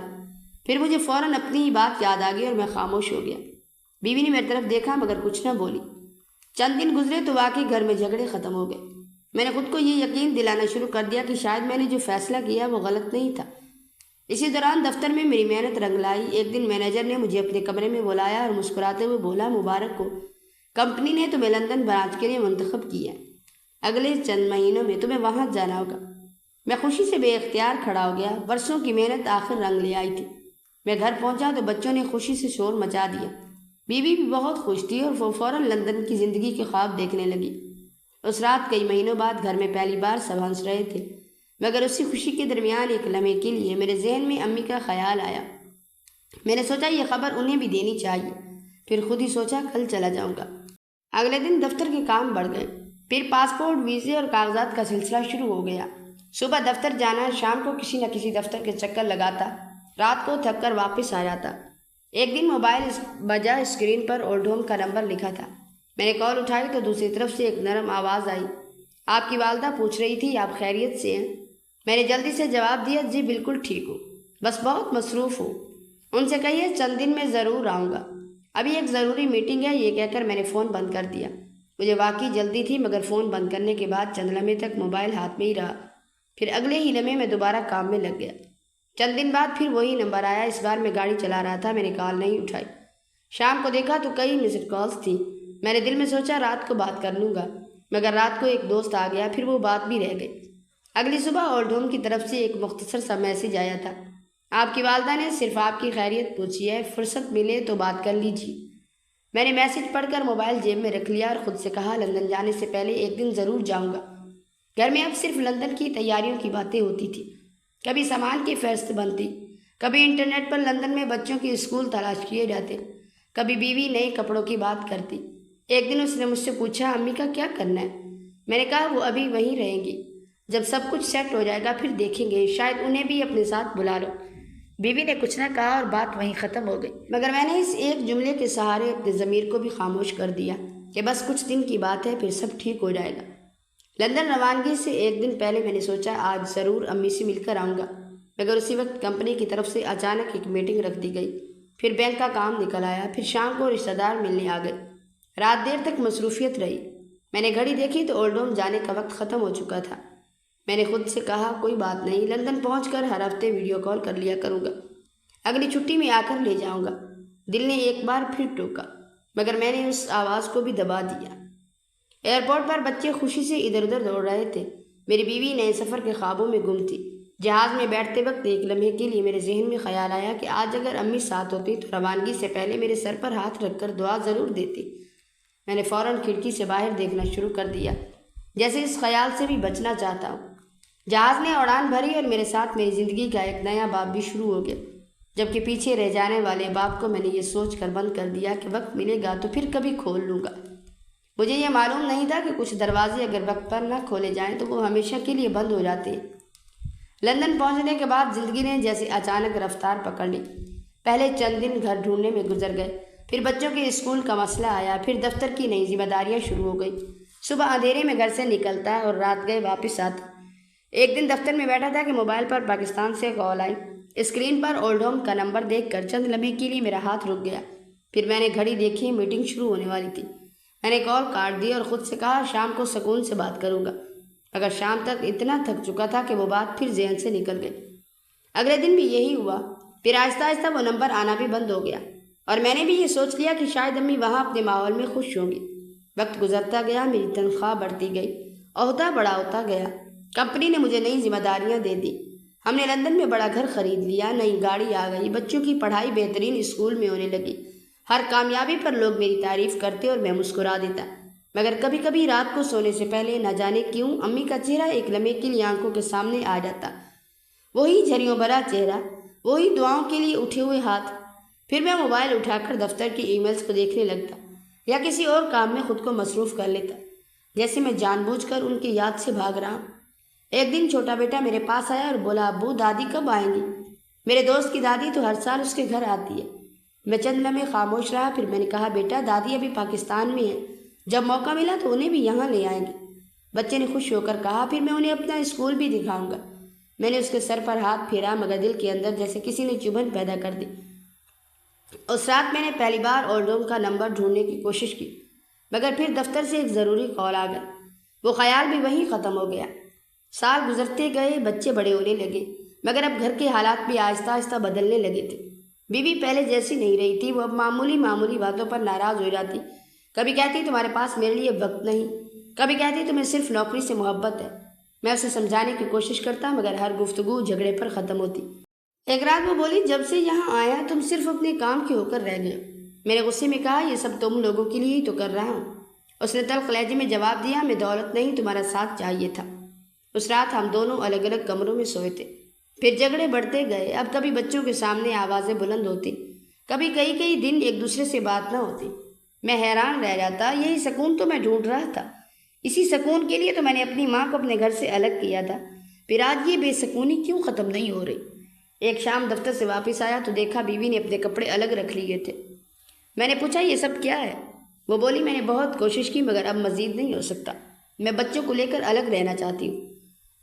پھر مجھے فوراً اپنی ہی بات یاد آ گئی اور میں خاموش ہو گیا۔ بیوی نے میری طرف دیکھا مگر کچھ نہ بولی۔ چند دن گزرے تو واقعی گھر میں جھگڑے ختم ہو گئے۔ میں نے خود کو یہ یقین دلانا شروع کر دیا کہ شاید میں نے جو فیصلہ کیا وہ غلط نہیں تھا۔ اسی دوران دفتر میں میری محنت رنگ لائی۔ ایک دن مینیجر نے مجھے اپنے کمرے میں بلایا اور مسکراتے ہوئے بولا، مبارک ہو، کمپنی نے تمہیں لندن برانچ کے لیے منتخب کیا ہے۔ اگلے چند مہینوں میں تمہیں وہاں جانا ہوگا۔ میں خوشی سے بے اختیار کھڑا ہو گیا۔ برسوں کی محنت آخر رنگ لے آئی تھی۔ میں گھر پہنچا تو بچوں نے خوشی سے شور مچا دیا۔ بیوی بھی بہت خوش تھی اور وہ فوراً لندن کی زندگی کے خواب دیکھنے لگی۔ اس رات کئی مہینوں بعد گھر میں پہلی بار سب ہنس رہے تھے، مگر اسی خوشی کے درمیان ایک لمحے کے لیے میرے ذہن میں امی کا خیال آیا۔ میں نے سوچا یہ خبر انہیں بھی دینی چاہیے، پھر خود ہی سوچا کل چلا جاؤں گا۔ اگلے دن دفتر کے کام بڑھ گئے، پھر پاسپورٹ، ویزے اور کاغذات کا سلسلہ شروع ہو گیا۔ صبح دفتر جانا، شام کو کسی نہ کسی دفتر کے چکر لگاتا، رات کو تھک کر واپس آ جاتا۔ ایک دن موبائل بجا، اسکرین پر اولڈ ہوم کا نمبر لکھا تھا۔ میں نے کال اٹھائی تو دوسری طرف سے ایک نرم آواز آئی، آپ کی والدہ پوچھ رہی تھی آپ خیریت سے ہیں؟ میں نے جلدی سے جواب دیا، جی بالکل ٹھیک ہوں، بس بہت مصروف ہوں۔ ان سے کہیے چند دن میں ضرور آؤں گا، ابھی ایک ضروری میٹنگ ہے۔ یہ کہہ کر میں نے فون بند کر دیا۔ مجھے واقعی جلدی تھی، مگر فون بند کرنے کے بعد چند لمحے تک موبائل ہاتھ میں ہی رہا۔ پھر اگلے ہی لمحے میں دوبارہ کام میں لگ گیا۔ چند دن بعد پھر وہی نمبر آیا۔ اس بار میں گاڑی چلا رہا تھا، میں نے کال نہیں اٹھائی۔ شام کو دیکھا تو کئی مسڈ کالز تھیں۔ میں نے دل میں سوچا رات کو بات کر لوں گا، مگر رات کو ایک دوست آ گیا، پھر وہ بات بھی رہ گئی۔ اگلی صبح اولڈ ہوم کی طرف سے ایک مختصر سا میسیج آیا تھا، آپ کی والدہ نے صرف آپ کی خیریت پوچھی ہے، فرصت ملے تو بات کر لیجیے۔ میں نے میسیج پڑھ کر موبائل جیب میں رکھ لیا اور خود سے کہا لندن جانے سے پہلے ایک دن ضرور جاؤں گا۔ گھر میں اب صرف لندن کی تیاریوں کی باتیں ہوتی تھی۔ کبھی سامان کی فہرست بنتی، کبھی انٹرنیٹ پر لندن میں بچوں کے اسکول تلاش کیے جاتے، کبھی بیوی نئے کپڑوں کی بات کرتی۔ ایک دن اس نے مجھ سے پوچھا، امی کا کیا کرنا ہے؟ میں نے کہا وہ ابھی وہیں رہیں گی، جب سب کچھ سیٹ ہو جائے گا پھر دیکھیں گے، شاید انہیں بھی اپنے ساتھ بلا لو۔ بیوی نے کچھ نہ کہا اور بات وہیں ختم ہو گئی، مگر میں نے اس ایک جملے کے سہارے اپنے ضمیر کو بھی خاموش کر دیا کہ بس کچھ دن کی بات ہے، پھر سب ٹھیک ہو جائے گا۔ لندن روانگی سے ایک دن پہلے میں نے سوچا آج ضرور امی سے مل کر آؤں گا، مگر اسی وقت کمپنی کی طرف سے اچانک ایک میٹنگ رکھ دی گئی۔ پھر بینک کا کام نکل آیا، پھر شام کو رشتہ دار ملنے آ گئے۔ رات دیر تک مصروفیت رہی۔ میں نے گھڑی دیکھی تو اولڈ ہوم جانے کا وقت ختم ہو چکا تھا۔ میں نے خود سے کہا کوئی بات نہیں، لندن پہنچ کر ہر ہفتے ویڈیو کال کر لیا کروں گا، اگلی چھٹی میں آ کر لے جاؤں گا۔ دل نے ایک بار پھر ٹوکا، مگر میں نے اس آواز کو بھی دبا دیا۔ ایئرپورٹ پر بچے خوشی سے ادھر ادھر دوڑ رہے تھے۔ میری بیوی نئے سفر کے خوابوں میں گم تھی۔ جہاز میں بیٹھتے وقت ایک لمحے کے لیے میرے ذہن میں خیال آیا کہ آج اگر امی ساتھ ہوتی تو روانگی سے پہلے میرے سر پر ہاتھ رکھ کر دعا ضرور دیتی۔ میں نے فوراً کھڑکی سے باہر دیکھنا شروع کر دیا، جیسے اس خیال سے بھی بچنا چاہتا ہوں۔ جہاز نے اڑان بھری اور میرے ساتھ میری زندگی کا ایک نیا باب بھی شروع ہو گیا، جبکہ پیچھے رہ جانے والے باب کو میں نے یہ سوچ کر بند کر دیا کہ وقت ملے گا تو پھر کبھی کھول لوں گا۔ مجھے یہ معلوم نہیں تھا کہ کچھ دروازے اگر وقت پر نہ کھولے جائیں تو وہ ہمیشہ کے لیے بند ہو جاتے ہیں۔ لندن پہنچنے کے بعد زندگی نے جیسے اچانک رفتار پکڑ لی۔ پہلے چند دن گھر ڈھونڈنے میں گزر گئے، پھر بچوں کے اسکول کا مسئلہ آیا، پھر دفتر کی نئی ذمہ داریاں شروع ہو گئی۔ صبح اندھیرے میں گھر سے نکلتا اور رات گئے واپس آتا۔ ایک دن دفتر میں بیٹھا تھا کہ موبائل پر پاکستان سے کال آئی۔ اسکرین پر اولڈ ہوم کا نمبر دیکھ کر چند لمحے کے لیے میرا ہاتھ رک گیا۔ پھر میں نے گھڑی دیکھی، میٹنگ شروع ہونے والی تھی۔ میں نے کال کاٹ دی اور خود سے کہا شام کو سکون سے بات کروں گا، مگر شام تک اتنا تھک چکا تھا کہ وہ بات پھر ذہن سے نکل گئی۔ اگلے دن بھی یہی ہوا، پھر آہستہ آہستہ وہ نمبر آنا بھی بند ہو گیا، اور میں نے بھی یہ سوچ لیا کہ شاید امی وہاں اپنے ماحول میں خوش ہوں گی۔ وقت گزرتا گیا، میری تنخواہ بڑھتی گئی، عہدہ بڑا ہوتا گیا، کمپنی نے مجھے نئی ذمہ داریاں دے دی۔ ہم نے لندن میں بڑا گھر خرید لیا، نئی گاڑی آ گئی، بچوں کی پڑھائی بہترین اسکول میں ہونے لگی۔ ہر کامیابی پر لوگ میری تعریف کرتے اور میں مسکرا دیتا، مگر کبھی کبھی رات کو سونے سے پہلے نہ جانے کیوں امی کا چہرہ ایک لمحے کے لیے آنکھوں کے سامنے آ جاتا، وہی جھریوں بھرا چہرہ، وہی دعاؤں کے لیے اٹھے ہوئے ہاتھ۔ پھر میں موبائل اٹھا کر دفتر کی ای میلز کو دیکھنے لگتا یا کسی اور کام میں خود کو مصروف کر لیتا، جیسے میں جان بوجھ کر ان کی یاد سے بھاگ رہا ہوں۔ ایک دن چھوٹا بیٹا میرے پاس آیا اور بولا ابو دادی کب آئیں گی؟ میرے دوست کی دادی تو ہر سال اس کے گھر آتی ہے۔ میں چند لمحے خاموش رہا، پھر میں نے کہا بیٹا دادی ابھی پاکستان میں ہے، جب موقع ملا تو انہیں بھی یہاں لے آئیں گے۔ بچے نے خوش ہو کر کہا پھر میں انہیں اپنا اسکول بھی دکھاؤں گا۔ میں نے اس کے سر پر ہاتھ پھیرا، مگر دل کے اندر جیسے کسی نے چبھن پیدا کر دی۔ اس رات میں نے پہلی بار اولڈ ہوم کا نمبر ڈھونڈنے کی کوشش کی، مگر پھر دفتر سے ایک ضروری کال آ گیا، وہ خیال بھی وہیں ختم ہو گیا۔ سال گزرتے گئے، بچے بڑے ہونے لگے، مگر اب گھر کے حالات بھی آہستہ آہستہ بدلنے لگے تھے۔ بیوی پہلے جیسی نہیں رہی تھی، وہ اب معمولی باتوں پر ناراض ہو جاتی۔ کبھی کہتی تمہارے پاس میرے لیے وقت نہیں، کبھی کہتی تمہیں صرف نوکری سے محبت ہے۔ میں اسے سمجھانے کی کوشش کرتا، مگر ہر گفتگو جھگڑے پر ختم ہوتی۔ ایک رات وہ بولی، جب سے یہاں آیا تم صرف اپنے کام کے ہو کر رہ گئے ہو۔ میں نے غصے میں کہا، یہ سب تم لوگوں کے لیے ہی تو کر رہا ہوں۔ اس نے تلخ لہجے میں جواب دیا، میں دولت نہیں، تمہارا ساتھ چاہیے تھا۔ اس رات ہم دونوں الگ الگ کمروں میں سوئے تھے۔ پھر جھگڑے بڑھتے گئے، اب کبھی بچوں کے سامنے آوازیں بلند ہوتی، کبھی کئی دن ایک دوسرے سے بات نہ ہوتی۔ میں حیران رہ جاتا، یہی سکون تو میں ڈھونڈ رہا تھا، اسی سکون کے لیے تو میں نے اپنی ماں کو اپنے گھر سے الگ کیا تھا، پھر آج یہ بے سکونی کیوں ختم نہیں ہو رہی؟ ایک شام دفتر سے واپس آیا تو دیکھا بیوی نے اپنے کپڑے الگ رکھ لیے تھے۔ میں نے پوچھا، یہ سب کیا ہے؟ وہ بولی، میں نے بہت کوشش کی مگر اب مزید نہیں ہو سکتا، میں بچوں کو لے کر الگ رہنا چاہتی ہوں۔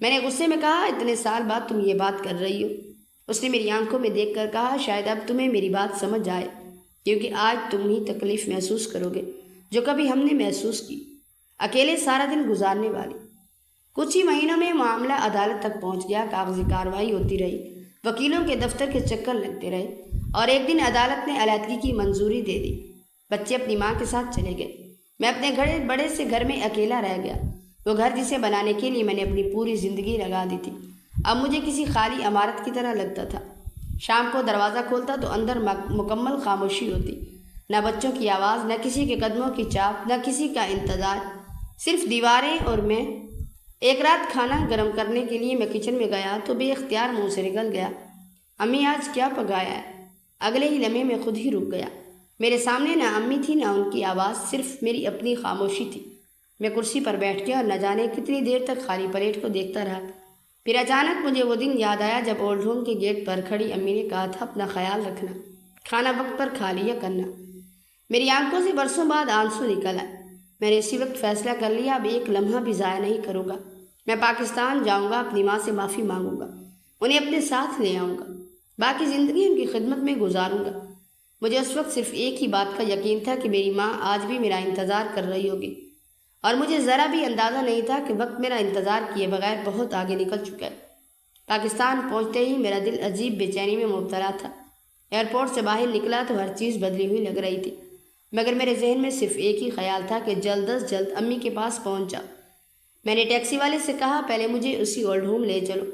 میں نے غصے میں کہا، اتنے سال بعد تم یہ بات کر رہی ہو؟ اس نے میری آنکھوں میں دیکھ کر کہا، شاید اب تمہیں میری بات سمجھ آئے، کیونکہ آج تم ہی تکلیف محسوس کرو گے جو کبھی ہم نے محسوس کی، اکیلے سارا دن گزارنے والی۔ کچھ ہی مہینوں میں معاملہ عدالت تک پہنچ گیا، کاغذی کارروائی ہوتی رہی، وکیلوں کے دفتر کے چکر لگتے رہے، اور ایک دن عدالت نے علیحدگی کی منظوری دے دی۔ بچے اپنی ماں کے ساتھ چلے گئے، میں اپنے بڑے سے گھر میں اکیلا رہ گیا، وہ گھر جسے بنانے کے لیے میں نے اپنی پوری زندگی لگا دی تھی اب مجھے کسی خالی عمارت کی طرح لگتا تھا۔ شام کو دروازہ کھولتا تو اندر مکمل خاموشی ہوتی، نہ بچوں کی آواز، نہ کسی کے قدموں کی چاپ، نہ کسی کا انتظار، صرف دیواریں اور میں۔ ایک رات کھانا گرم کرنے کے لیے میں کچن میں گیا تو بے اختیار منہ سے نکل گیا، امی آج کیا پکایا ہے؟ اگلے ہی لمحے میں خود ہی رک گیا۔ میرے سامنے نہ امی تھی نہ ان کی آواز، صرف میری اپنی خاموشی تھی۔ میں کرسی پر بیٹھ گیا اور نہ جانے کتنی دیر تک خالی پلیٹ کو دیکھتا رہا۔ پھر اچانک مجھے وہ دن یاد آیا جب اولڈ ہوم کے گیٹ پر کھڑی امی نے کہا تھا، اپنا خیال رکھنا، کھانا وقت پر کھا لیا کرنا۔ میری آنکھوں سے برسوں بعد آنسو نکل آئے۔ میں نے اسی وقت فیصلہ کر لیا، اب ایک لمحہ بھی ضائع نہیں کروں گا۔ میں پاکستان جاؤں گا، اپنی ماں سے معافی مانگوں گا، انہیں اپنے ساتھ لے آؤں گا، باقی زندگی ان کی خدمت میں گزاروں گا۔ مجھے اس وقت صرف ایک ہی بات کا یقین تھا کہ میری ماں آج بھی میرا انتظار کر رہی ہوگی، اور مجھے ذرا بھی اندازہ نہیں تھا کہ وقت میرا انتظار کیے بغیر بہت آگے نکل چکا ہے۔ پاکستان پہنچتے ہی میرا دل عجیب بے چینی میں مبتلا تھا۔ ایئرپورٹ سے باہر نکلا تو ہر چیز بدلی ہوئی لگ رہی تھی، مگر میرے ذہن میں صرف ایک ہی خیال تھا کہ جلد از جلد امی کے پاس پہنچ جاؤ۔ میں نے ٹیکسی والے سے کہا، پہلے مجھے اسی اولڈ ہوم لے چلو۔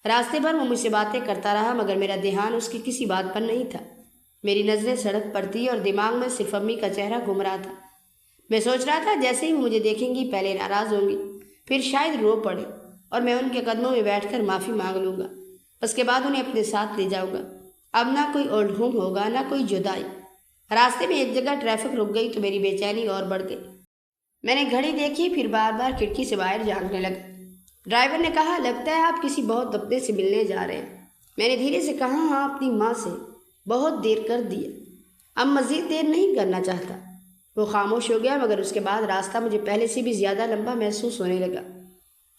راستے پر وہ مجھ سے باتیں کرتا رہا، مگر میرا دھیان اس کی کسی بات پر نہیں تھا۔ میری نظریں سڑک پر تھی اور دماغ میں صرف امی کا چہرہ گھوم رہا تھا۔ میں سوچ رہا تھا جیسے ہی وہ مجھے دیکھیں گی پہلے ناراض ہوں گی، پھر شاید رو پڑے اور میں ان کے قدموں میں بیٹھ کر معافی مانگ لوں گا، اس کے بعد انہیں اپنے ساتھ لے جاؤں گا۔ اب نہ کوئی اولڈ ہوم ہوگا، نہ کوئی جدائی۔ راستے میں ایک جگہ ٹریفک رک گئی تو میری بے چینی اور بڑھ گئی۔ میں نے گھڑی دیکھی، پھر بار بار کھڑکی سے باہر جھانکنے لگا۔ ڈرائیور نے کہا، لگتا ہے آپ کسی بہت اپنے سے ملنے جا رہے ہیں۔ میں نے دھیرے سے کہا، ہاں، اپنی ماں سے۔ بہت دیر کر دی ہے، اب مزید دیر نہیں کرنا چاہتا۔ وہ خاموش ہو گیا، مگر اس کے بعد راستہ مجھے پہلے سے بھی زیادہ لمبا محسوس ہونے لگا۔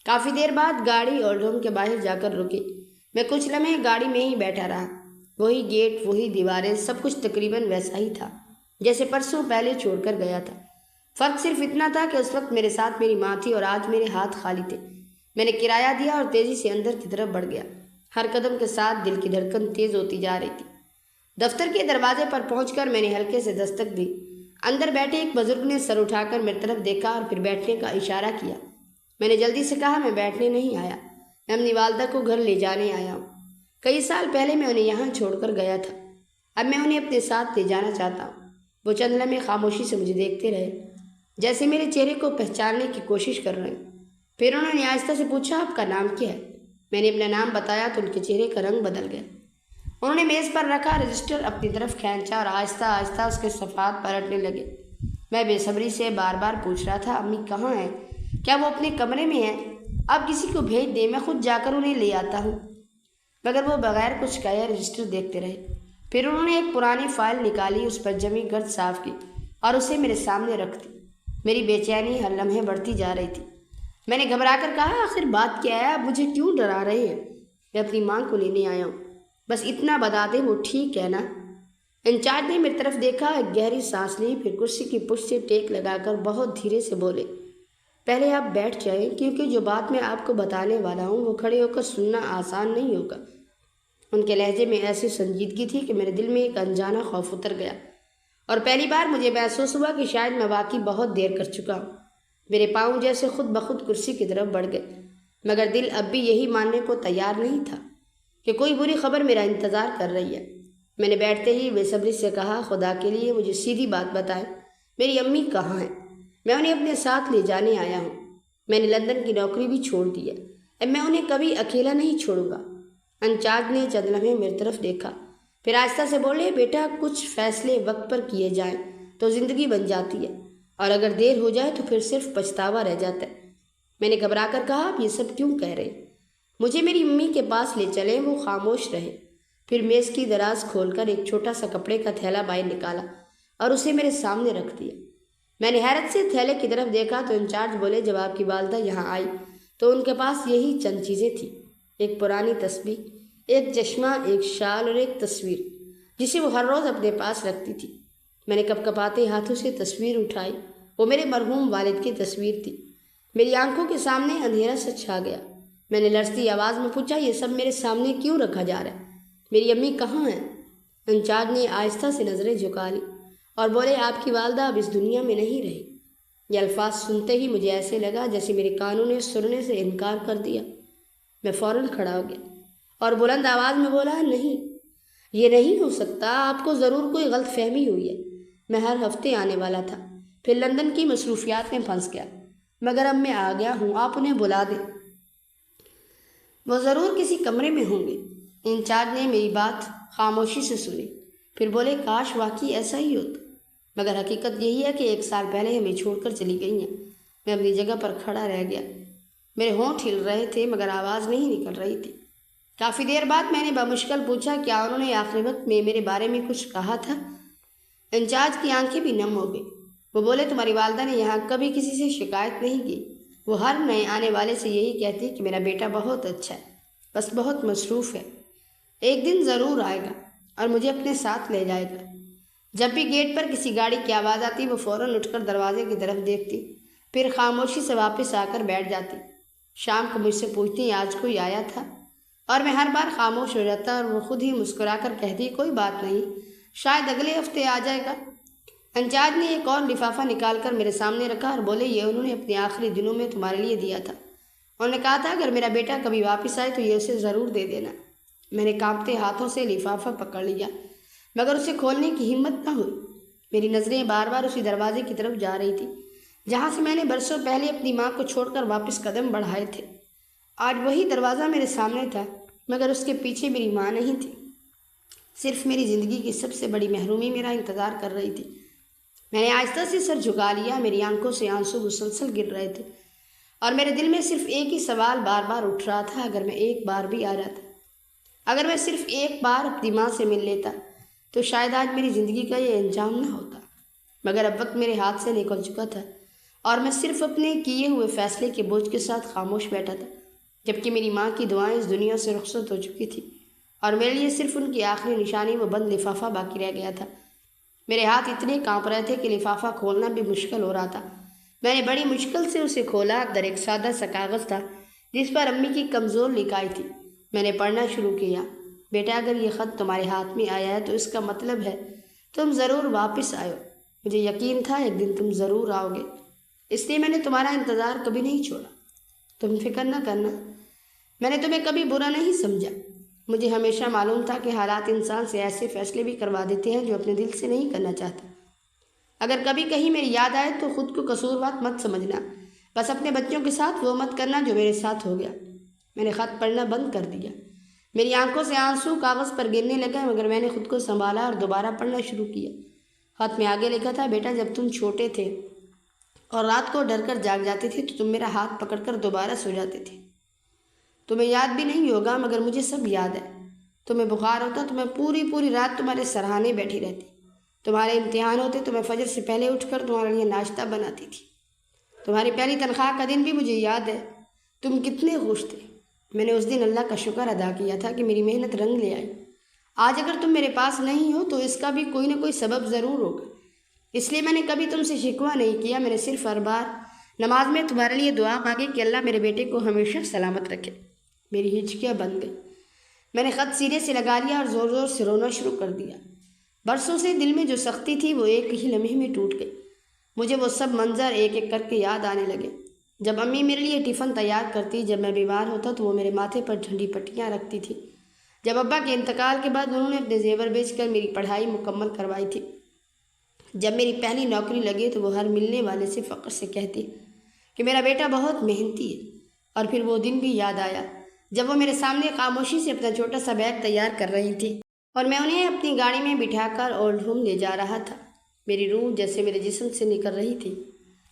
کافی دیر بعد گاڑی اولڈ ہوم کے باہر جا کر رکی۔ میں کچھ لمحے گاڑی میں ہی بیٹھا رہا، وہی گیٹ، وہی دیواریں، سب کچھ تقریباً ویسا ہی تھا جیسے پرسوں پہلے چھوڑ کر گیا تھا۔ فرق صرف اتنا تھا کہ اس وقت میرے ساتھ میری ماں تھی اور آج میرے ہاتھ خالی تھے۔ میں نے کرایہ دیا اور تیزی سے اندر کی طرف بڑھ گیا۔ ہر قدم کے ساتھ دل کی دھڑکن تیز ہوتی جا رہی تھی۔ دفتر کے دروازے پر پہنچ کر میں نے ہلکے سے دستک دی۔ اندر بیٹھے ایک بزرگ نے سر اٹھا کر میری طرف دیکھا اور پھر بیٹھنے کا اشارہ کیا۔ میں نے جلدی سے کہا، میں بیٹھنے نہیں آیا، میں اپنی والدہ کو گھر لے جانے آیا ہوں۔ کئی سال پہلے میں انہیں یہاں چھوڑ کر گیا تھا، اب میں انہیں اپنے ساتھ لے جانا چاہتا ہوں۔ وہ چند لمحے خاموشی سے مجھے دیکھتے رہے، جیسے میرے چہرے کو پہچاننے کی کوشش کر رہے ہیں۔ پھر انہوں نے آہستہ سے پوچھا، آپ کا نام کیا ہے؟ میں نے اپنا نام بتایا تو ان کے چہرے کا رنگ بدل گیا۔ انہوں نے میز پر رکھا رجسٹر اپنی طرف کھینچا اور آہستہ آہستہ اس کے صفحات پلٹنے لگے۔ میں بے صبری سے بار بار پوچھ رہا تھا، امی کہاں ہیں؟ کیا وہ اپنے کمرے میں ہیں؟ آپ کسی کو بھیج دیں، میں خود جا کر انہیں لے آتا ہوں۔ مگر وہ بغیر کچھ کہے رجسٹر دیکھتے رہے۔ پھر انہوں نے ایک پرانی فائل نکالی، اس پر جمی گرد صاف کی اور اسے میرے سامنے رکھ دی۔ میری بے چینی ہر لمحے بڑھتی جا رہی تھی۔ میں نے گھبرا کر کہا، آخر بات کیا ہے؟ آپ مجھے کیوں ڈرا رہے ہیں؟ میں اپنی ماں کو لینے آیا ہوں، بس اتنا بتا دیں، وہ ٹھیک ہے نا؟ انچارج نے میری طرف دیکھا، ایک گہری سانس لی، پھر کرسی کی پشت سے ٹیک لگا کر بہت دھیرے سے بولے، پہلے آپ بیٹھ جائیں، کیونکہ جو بات میں آپ کو بتانے والا ہوں وہ کھڑے ہو کر سننا آسان نہیں ہوگا۔ ان کے لہجے میں ایسی سنجیدگی تھی کہ میرے دل میں ایک انجانا خوف اتر گیا، اور پہلی بار مجھے محسوس ہوا کہ شاید میں واقعی بہت دیر کر چکا ہوں۔ میرے پاؤں جیسے خود بخود کرسی کی طرف بڑھ گئے، مگر دل اب بھی یہی ماننے کو تیار نہیں تھا کہ کوئی بری خبر میرا انتظار کر رہی ہے۔ میں نے بیٹھتے ہی بے صبری سے کہا، خدا کے لیے مجھے سیدھی بات بتائیں، میری امی کہاں ہیں؟ میں انہیں اپنے ساتھ لے جانے آیا ہوں۔ میں نے لندن کی نوکری بھی چھوڑ دی ہے، اب میں انہیں کبھی اکیلا نہیں چھوڑوں گا۔ انچارج نے چند لمحے میری طرف دیکھا، پھر آہستہ سے بولے، بیٹا کچھ فیصلے وقت پر کیے جائیں تو زندگی بن جاتی ہے، اور اگر دیر ہو جائے تو پھر صرف پچھتاوا رہ جاتا ہے۔ میں نے گھبرا کر کہا، آپ یہ سب کیوں کہہ رہے؟ مجھے میری امی کے پاس لے چلیں۔ وہ خاموش رہے، پھر میز کی دراز کھول کر ایک چھوٹا سا کپڑے کا تھیلا باہر نکالا اور اسے میرے سامنے رکھ دیا۔ میں نے حیرت سے تھیلے کی طرف دیکھا تو انچارج بولے، جب آپ کی والدہ یہاں آئی تو ان کے پاس یہی چند چیزیں تھیں، ایک پرانی تسبیح، ایک چشمہ، ایک شال اور ایک تصویر جسے وہ ہر روز اپنے پاس رکھتی تھی۔ میں نے کپ کپاتے ہاتھوں سے تصویر اٹھائی، وہ میرے مرحوم والد کی تصویر تھی۔ میری آنکھوں کے سامنے اندھیرا سا چھا گیا۔ میں نے لرزتی آواز میں پوچھا، یہ سب میرے سامنے کیوں رکھا جا رہا ہے؟ میری امی کہاں ہیں؟ انچارج نے آہستہ سے نظریں جھکا لی اور بولے، آپ کی والدہ اب اس دنیا میں نہیں رہی۔ یہ الفاظ سنتے ہی مجھے ایسے لگا جیسے میرے کانوں نے سننے سے انکار کر دیا۔ میں فوراً کھڑا ہو گیا اور بلند آواز میں بولا، نہیں، یہ نہیں ہو سکتا، آپ کو ضرور کوئی غلط فہمی ہوئی ہے۔ میں ہر ہفتے آنے والا تھا، پھر لندن کی مصروفیات میں پھنس گیا، مگر اب میں آ گیا ہوں، آپ انہیں بلا دیں، وہ ضرور کسی کمرے میں ہوں گے۔ انچارج نے میری بات خاموشی سے سنی، پھر بولے، کاش واقعی ایسا ہی ہوتا، مگر حقیقت یہی ہے کہ 1 سال پہلے ہمیں چھوڑ کر چلی گئی ہیں۔ میں اپنی جگہ پر کھڑا رہ گیا، میرے ہونٹ ہل رہے تھے مگر آواز نہیں نکل رہی تھی۔ کافی دیر بعد میں نے بمشکل پوچھا، کیا انہوں نے آخری وقت میں میرے بارے میں کچھ کہا تھا؟ انچارج کی آنکھیں بھی نم ہو گئی۔ وہ بولے، تمہاری والدہ نے یہاں کبھی کسی سے شکایت نہیں کی، وہ ہر نئے آنے والے سے یہی کہتی کہ میرا بیٹا بہت اچھا ہے، بس بہت مصروف ہے، ایک دن ضرور آئے گا اور مجھے اپنے ساتھ لے جائے گا۔ جب بھی گیٹ پر کسی گاڑی کی آواز آتی وہ فوراً اٹھ کر دروازے کی طرف دیکھتی، پھر خاموشی سے واپس آ کر بیٹھ جاتی۔ شام کو مجھ سے پوچھتی، آج کوئی آیا تھا؟ اور میں ہر بار خاموش ہو جاتا اور وہ خود ہی مسکرا کر کہتی، کوئی بات نہیں، شاید اگلے ہفتے آ جائے گا۔ انچارج نے ایک اور لفافہ نکال کر میرے سامنے رکھا اور بولے، یہ انہوں نے اپنے آخری دنوں میں تمہارے لیے دیا تھا، انہوں نے کہا تھا اگر میرا بیٹا کبھی واپس آئے تو یہ اسے ضرور دے دینا۔ میں نے کانپتے ہاتھوں سے لفافہ پکڑ لیا مگر اسے کھولنے کی ہمت نہ ہوئی۔ میری نظریں بار بار اسی دروازے کی طرف جا رہی تھی جہاں سے میں نے برسوں پہلے اپنی ماں کو چھوڑ کر واپس قدم بڑھائے تھے۔ آج وہی دروازہ میرے سامنے تھا مگر اس کے پیچھے میری ماں نہیں تھی، صرف میری زندگی کی سب سے بڑی محرومی میرا انتظار کر رہی تھی۔ میں نے آہستہ سے سر جھکا لیا، میری آنکھوں سے آنسو مسلسل گر رہے تھے اور میرے دل میں صرف ایک ہی سوال بار بار اٹھ رہا تھا، اگر میں ایک بار بھی آ جاتا، اگر میں صرف ایک بار اپنی ماں سے مل لیتا تو شاید آج میری زندگی کا یہ انجام نہ ہوتا۔ مگر اب وقت میرے ہاتھ سے نکل چکا تھا اور میں صرف اپنے کیے ہوئے فیصلے کے بوجھ کے ساتھ خاموش بیٹھا تھا، جبکہ میری ماں کی دعائیں اس دنیا سے رخصت ہو چکی تھی اور میرے لیے صرف ان کی آخری نشانی وہ بند لفافہ باقی رہ گیا تھا۔ میرے ہاتھ اتنے کانپ رہے تھے کہ لفافہ کھولنا بھی مشکل ہو رہا تھا۔ میں نے بڑی مشکل سے اسے کھولا، اندر ایک سادہ سا کاغذ تھا جس پر امی کی کمزور لکھائی تھی۔ میں نے پڑھنا شروع کیا، بیٹا اگر یہ خط تمہارے ہاتھ میں آیا ہے تو اس کا مطلب ہے تم ضرور واپس آئے ہو، مجھے یقین تھا ایک دن تم ضرور آؤ گے، اس لیے میں نے تمہارا انتظار کبھی نہیں چھوڑا۔ تم فکر نہ کرنا، میں نے تمہیں کبھی برا نہیں سمجھا، مجھے ہمیشہ معلوم تھا کہ حالات انسان سے ایسے فیصلے بھی کروا دیتے ہیں جو اپنے دل سے نہیں کرنا چاہتا۔ اگر کبھی کہیں میری یاد آئے تو خود کو قصوروار مت سمجھنا، بس اپنے بچوں کے ساتھ وہ مت کرنا جو میرے ساتھ ہو گیا۔ میں نے خط پڑھنا بند کر دیا، میری آنکھوں سے آنسو کاغذ پر گرنے لگا مگر میں نے خود کو سنبھالا اور دوبارہ پڑھنا شروع کیا۔ خط میں آگے لکھا تھا، بیٹا جب تم چھوٹے تھے اور رات کو ڈر کر جاگ جاتے تھے تو تم میرا ہاتھ پکڑ کر دوبارہ سو جاتے تھے، تمہیں یاد بھی نہیں ہوگا مگر مجھے سب یاد ہے۔ تمہیں بخار ہوتا تو میں پوری رات تمہارے سرہانے بیٹھی رہتی، تمہارے امتحان ہوتے تو میں فجر سے پہلے اٹھ کر تمہارے لیے ناشتہ بناتی تھی، تمہاری پہلی تنخواہ کا دن بھی مجھے یاد ہے، تم کتنے خوش تھے۔ میں نے اس دن اللہ کا شکر ادا کیا تھا کہ میری محنت رنگ لے آئی آج اگر تم میرے پاس نہیں ہو تو اس کا بھی کوئی نہ کوئی سبب ضرور ہوگا، اس لیے میں نے کبھی تم سے شکوہ نہیں کیا۔ میں نے صرف ہر بار نماز میں تمہارے لیے دعا مانگی کہ اللہ میرے بیٹے کو ہمیشہ سلامت رکھے۔ میری ہچکیاں بند گئی، میں نے خط سینے سے لگا لیا اور زور زور سے رونا شروع کر دیا۔ برسوں سے دل میں جو سختی تھی وہ ایک ہی لمحے میں ٹوٹ گئی۔ مجھے وہ سب منظر ایک ایک کر کے یاد آنے لگے۔ جب امی میرے لیے ٹفن تیار کرتی، جب میں بیمار ہوتا تو وہ میرے ماتھے پر ٹھنڈی پٹیاں رکھتی تھی، جب ابا کے انتقال کے بعد انہوں نے اپنے زیور بیچ کر میری پڑھائی مکمل کروائی تھی، جب میری پہلی نوکری لگی تو وہ ہر ملنے والے سے فخر سے کہتی کہ میرا بیٹا بہت محنتی ہے۔ اور پھر وہ دن بھی یاد آیا جب وہ میرے سامنے خاموشی سے اپنا چھوٹا سا بیگ تیار کر رہی تھی اور میں انہیں اپنی گاڑی میں بٹھا کر اولڈ ہوم لے جا رہا تھا۔ میری روح جیسے میرے جسم سے نکل رہی تھی۔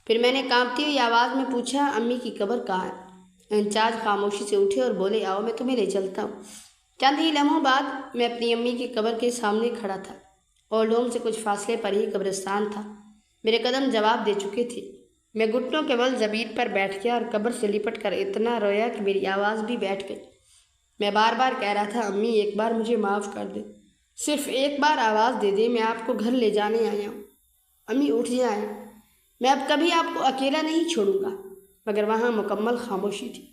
پھر میں نے کانپتی ہوئی آواز میں پوچھا، امی کی قبر کہاں ہے؟ انچارج خاموشی سے اٹھے اور بولے، آؤ میں تمہیں لے چلتا ہوں۔ چند ہی لمحوں بعد میں اپنی امی کی قبر کے سامنے کھڑا تھا۔ اولڈ ہوم سے کچھ فاصلے پر ہی قبرستان تھا۔ میرے قدم جواب دے چکے تھے۔ میں گھٹنوں کے بل زمین پر بیٹھ گیا اور قبر سے لپٹ کر اتنا رویا کہ میری آواز بھی بیٹھ گئی۔ میں بار بار کہہ رہا تھا، امی ایک بار مجھے معاف کر دے، صرف ایک بار آواز دے دے، میں آپ کو گھر لے جانے آیا ہوں۔ امی اٹھ جائیں، میں اب کبھی آپ کو اکیلا نہیں چھوڑوں گا۔ مگر وہاں مکمل خاموشی تھی۔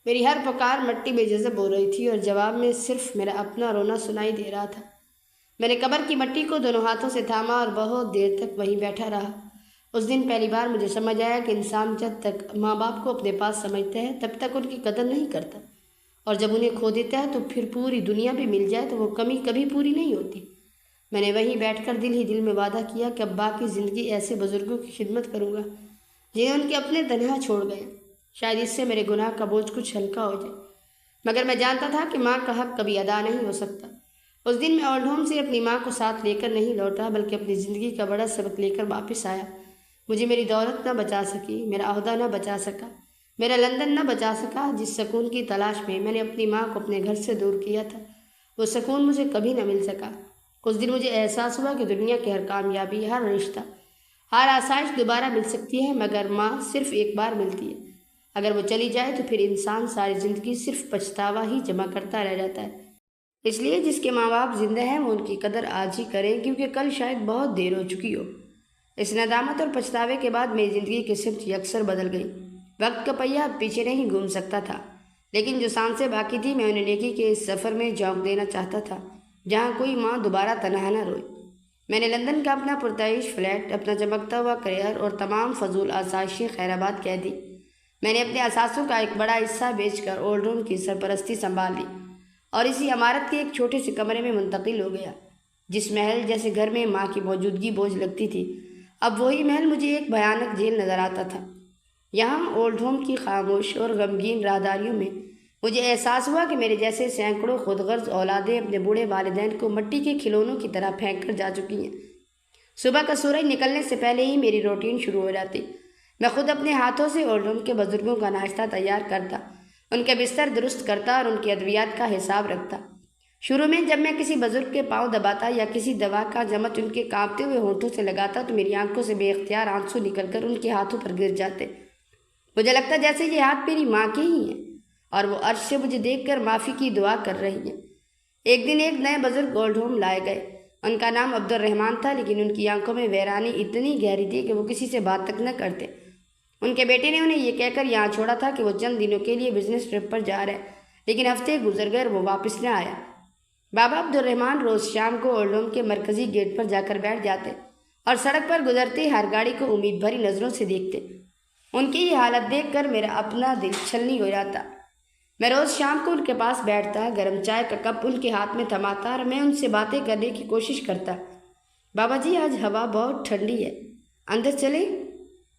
میری ہر پکار مٹی میں جذب ہو رہی تھی اور جواب میں صرف میرا اپنا رونا سنائی دے رہا تھا۔ میں نے قبر کی مٹی کو دونوں ہاتھوں سے تھاما اور بہت دیر تک وہیں بیٹھا رہا۔ اس دن پہلی بار مجھے سمجھ آیا کہ انسان جب تک ماں باپ کو اپنے پاس سمجھتا ہے تب تک ان کی قدر نہیں کرتا، اور جب انہیں کھو دیتا ہے تو پھر پوری دنیا بھی مل جائے تو وہ کمی کبھی پوری نہیں ہوتی۔ میں نے وہیں بیٹھ کر دل ہی دل میں وعدہ کیا کہ اب باقی زندگی ایسے بزرگوں کی خدمت کروں گا جنہیں ان کے اپنے تنہا چھوڑ گئے۔ شاید اس سے میرے گناہ کا بوجھ کچھ ہلکا ہو جائے، مگر میں جانتا تھا کہ ماں کا حق کبھی ادا نہیں ہو سکتا۔ اس دن میں اولڈ ہوم سے اپنی ماں کو ساتھ لے کر نہیں لوٹا، بلکہ اپنی زندگی کا بڑا سبق لے کر واپس آیا۔ مجھے میری دولت نہ بچا سکی، میرا عہدہ نہ بچا سکا، میرا لندن نہ بچا سکا۔ جس سکون کی تلاش میں میں نے اپنی ماں کو اپنے گھر سے دور کیا تھا، وہ سکون مجھے کبھی نہ مل سکا۔ اس دن مجھے احساس ہوا کہ دنیا کی ہر کامیابی، ہر رشتہ، ہر آسائش دوبارہ مل سکتی ہے، مگر ماں صرف ایک بار ملتی ہے۔ اگر وہ چلی جائے تو پھر انسان ساری زندگی صرف پچھتاوا ہی جمع کرتا رہ جاتا ہے۔ اس لیے جس کے ماں باپ زندہ ہیں وہ ان کی قدر آج ہی کریں، کیونکہ کل شاید بہت دیر ہو چکی ہو۔ اس ندامت اور پچھتاوے کے بعد میری زندگی کی سمت یکسر بدل گئی۔ وقت کا پہیہ اب پیچھے نہیں گھوم سکتا تھا، لیکن جو سانسیں باقی تھی میں انہیں نیکی کے اس سفر میں جھونک دینا چاہتا تھا جہاں کوئی ماں دوبارہ تنہا نہ روئے۔ میں نے لندن کا اپنا پرتعیش فلیٹ، اپنا چمکتا ہوا کریئر اور تمام فضول آسائشیں خیرآباد کہہ دی۔ میں نے اپنے اثاثوں کا ایک بڑا حصہ بیچ کر اولڈ ہوم کی سرپرستی سنبھال لی اور اسی عمارت کے ایک چھوٹے سے کمرے میں منتقل ہو گیا۔ جس محل جیسے گھر میں ماں کی موجودگی بوجھ لگتی تھی، اب وہی محل مجھے ایک بھیانک جیل نظر آتا تھا۔ یہاں اولڈ ہوم کی خاموش اور غمگین راہداریوں میں مجھے احساس ہوا کہ میرے جیسے سینکڑوں خود غرض اولادیں اپنے بوڑھے والدین کو مٹی کے کھلونوں کی طرح پھینک کر جا چکی ہیں۔ صبح کا سورج نکلنے سے پہلے ہی میری روٹین شروع ہو جاتی۔ میں خود اپنے ہاتھوں سے اولڈ ہوم کے بزرگوں کا ناشتہ تیار کرتا، ان کے بستر درست کرتا اور ان کی ادویات کا حساب رکھتا۔ شروع میں جب میں کسی بزرگ کے پاؤں دباتا یا کسی دوا کا چمچ ان کے کانپتے ہوئے ہونٹوں سے لگاتا تو میری آنکھوں سے بے اختیار آنسو نکل کر ان کے ہاتھوں پر گر جاتے۔ مجھے لگتا جیسے یہ ہاتھ میری ماں کے ہی ہیں اور وہ عرش سے مجھے دیکھ کر معافی کی دعا کر رہی ہیں۔ ایک دن ایک نئے بزرگ اولڈ ہوم لائے گئے۔ ان کا نام عبد الرحمن تھا، لیکن ان کی آنکھوں میں ویرانی اتنی گہری تھی کہ وہ کسی سے بات تک نہ کرتے۔ ان کے بیٹے نے انہیں یہ کہہ کر یہاں چھوڑا تھا کہ وہ چند دنوں کے لیے بزنس ٹرپ پر جا رہے، لیکن ہفتے گزر گئے اور وہ واپس نہ آیا۔ بابا عبد الرحمن روز شام کو اولڈ ہوم کے مرکزی گیٹ پر جا کر بیٹھ جاتے اور سڑک پر گزرتے ہر گاڑی کو امید بھری نظروں سے دیکھتے۔ ان کی یہ حالت دیکھ کر میرا اپنا دل چھلنی ہو جاتا۔ میں روز شام کو ان کے پاس بیٹھتا، گرم چائے کا کپ ان کے ہاتھ میں تھماتا اور میں ان سے باتیں کرنے کی کوشش کرتا۔ بابا جی آج ہوا بہت ٹھنڈی ہے، اندر چلیں؟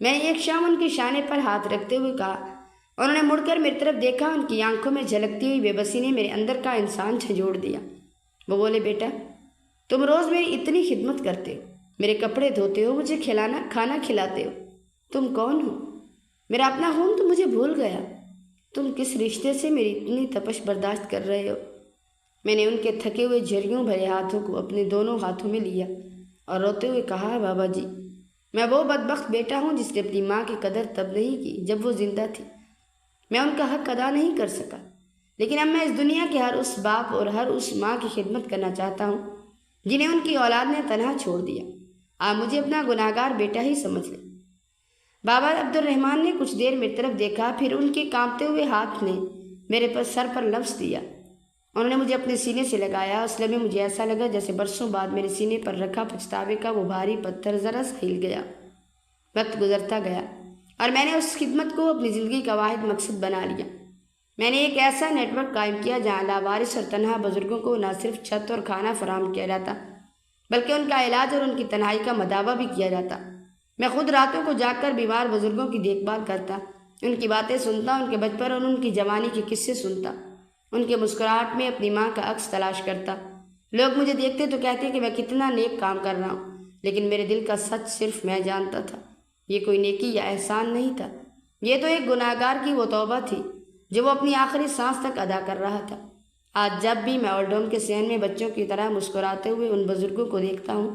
میں نے ایک شام ان کے شانے پر ہاتھ رکھتے ہوئے کہا۔ انہوں نے مڑ کر میری طرف دیکھا، ان کی آنکھوں میں جھلکتی ہوئی بے بسی نے میرے اندر کا انسان جھنجھوڑ دیا۔ وہ بولے، بیٹا تم روز میری اتنی خدمت کرتے ہو، میرے کپڑے دھوتے ہو، مجھے کھانا کھلاتے ہو، تم کون ہو؟ میرا اپنا ہوم تو مجھے بھول گیا، تم کس رشتے سے میری اتنی تپش برداشت کر رہے ہو؟ میں نے ان کے تھکے ہوئے جھریوں بھرے ہاتھوں کو اپنے دونوں ہاتھوں میں لیا اور روتے ہوئے کہا، بابا جی میں وہ بدبخت بیٹا ہوں جس نے اپنی ماں کی قدر تب نہیں کی جب وہ زندہ تھی۔ میں ان کا حق ادا نہیں کر سکا، لیکن اب میں اس دنیا کے ہر اس باپ اور ہر اس ماں کی خدمت کرنا چاہتا ہوں جنہیں ان کی اولاد نے تنہا چھوڑ دیا۔ آپ مجھے اپنا گناہگار بیٹا ہی سمجھ لیں۔ بابا عبد الرحمن نے کچھ دیر میری طرف دیکھا، پھر ان کے کانپتے ہوئے ہاتھ نے میرے سر پر لمس دیا۔ انہوں نے مجھے اپنے سینے سے لگایا۔ اس لمحے مجھے ایسا لگا جیسے برسوں بعد میرے سینے پر رکھا پچھتاوے کا وہ بھاری پتھر ذرا سا ہل گیا۔ وقت گزرتا گیا اور میں نے اس خدمت کو اپنی زندگی کا واحد مقصد بنا لیا۔ میں نے ایک ایسا نیٹ ورک قائم کیا جہاں لاوارث اور تنہا بزرگوں کو نہ صرف چھت اور کھانا فراہم کیا جاتا بلکہ ان کا علاج اور ان کی تنہائی کا مداوع بھی کیا جاتا۔ میں خود راتوں کو جاگ کر بیمار بزرگوں کی دیکھ بھال کرتا، ان کی باتیں سنتا، ان کے بچپن اور ان کی جوانی کے قصے سنتا، ان کے مسکراہٹ میں اپنی ماں کا عکس تلاش کرتا۔ لوگ مجھے دیکھتے تو کہتے کہ میں کتنا نیک کام کر رہا ہوں، لیکن میرے دل کا سچ صرف میں جانتا تھا۔ یہ کوئی نیکی یا احسان نہیں تھا، یہ تو ایک گناہگار کی وہ توبہ تھی جو وہ اپنی آخری سانس تک ادا کر رہا تھا۔ آج جب بھی میں اولڈ ہوم کے صحن میں بچوں کی طرح مسکراتے ہوئے ان بزرگوں کو دیکھتا ہوں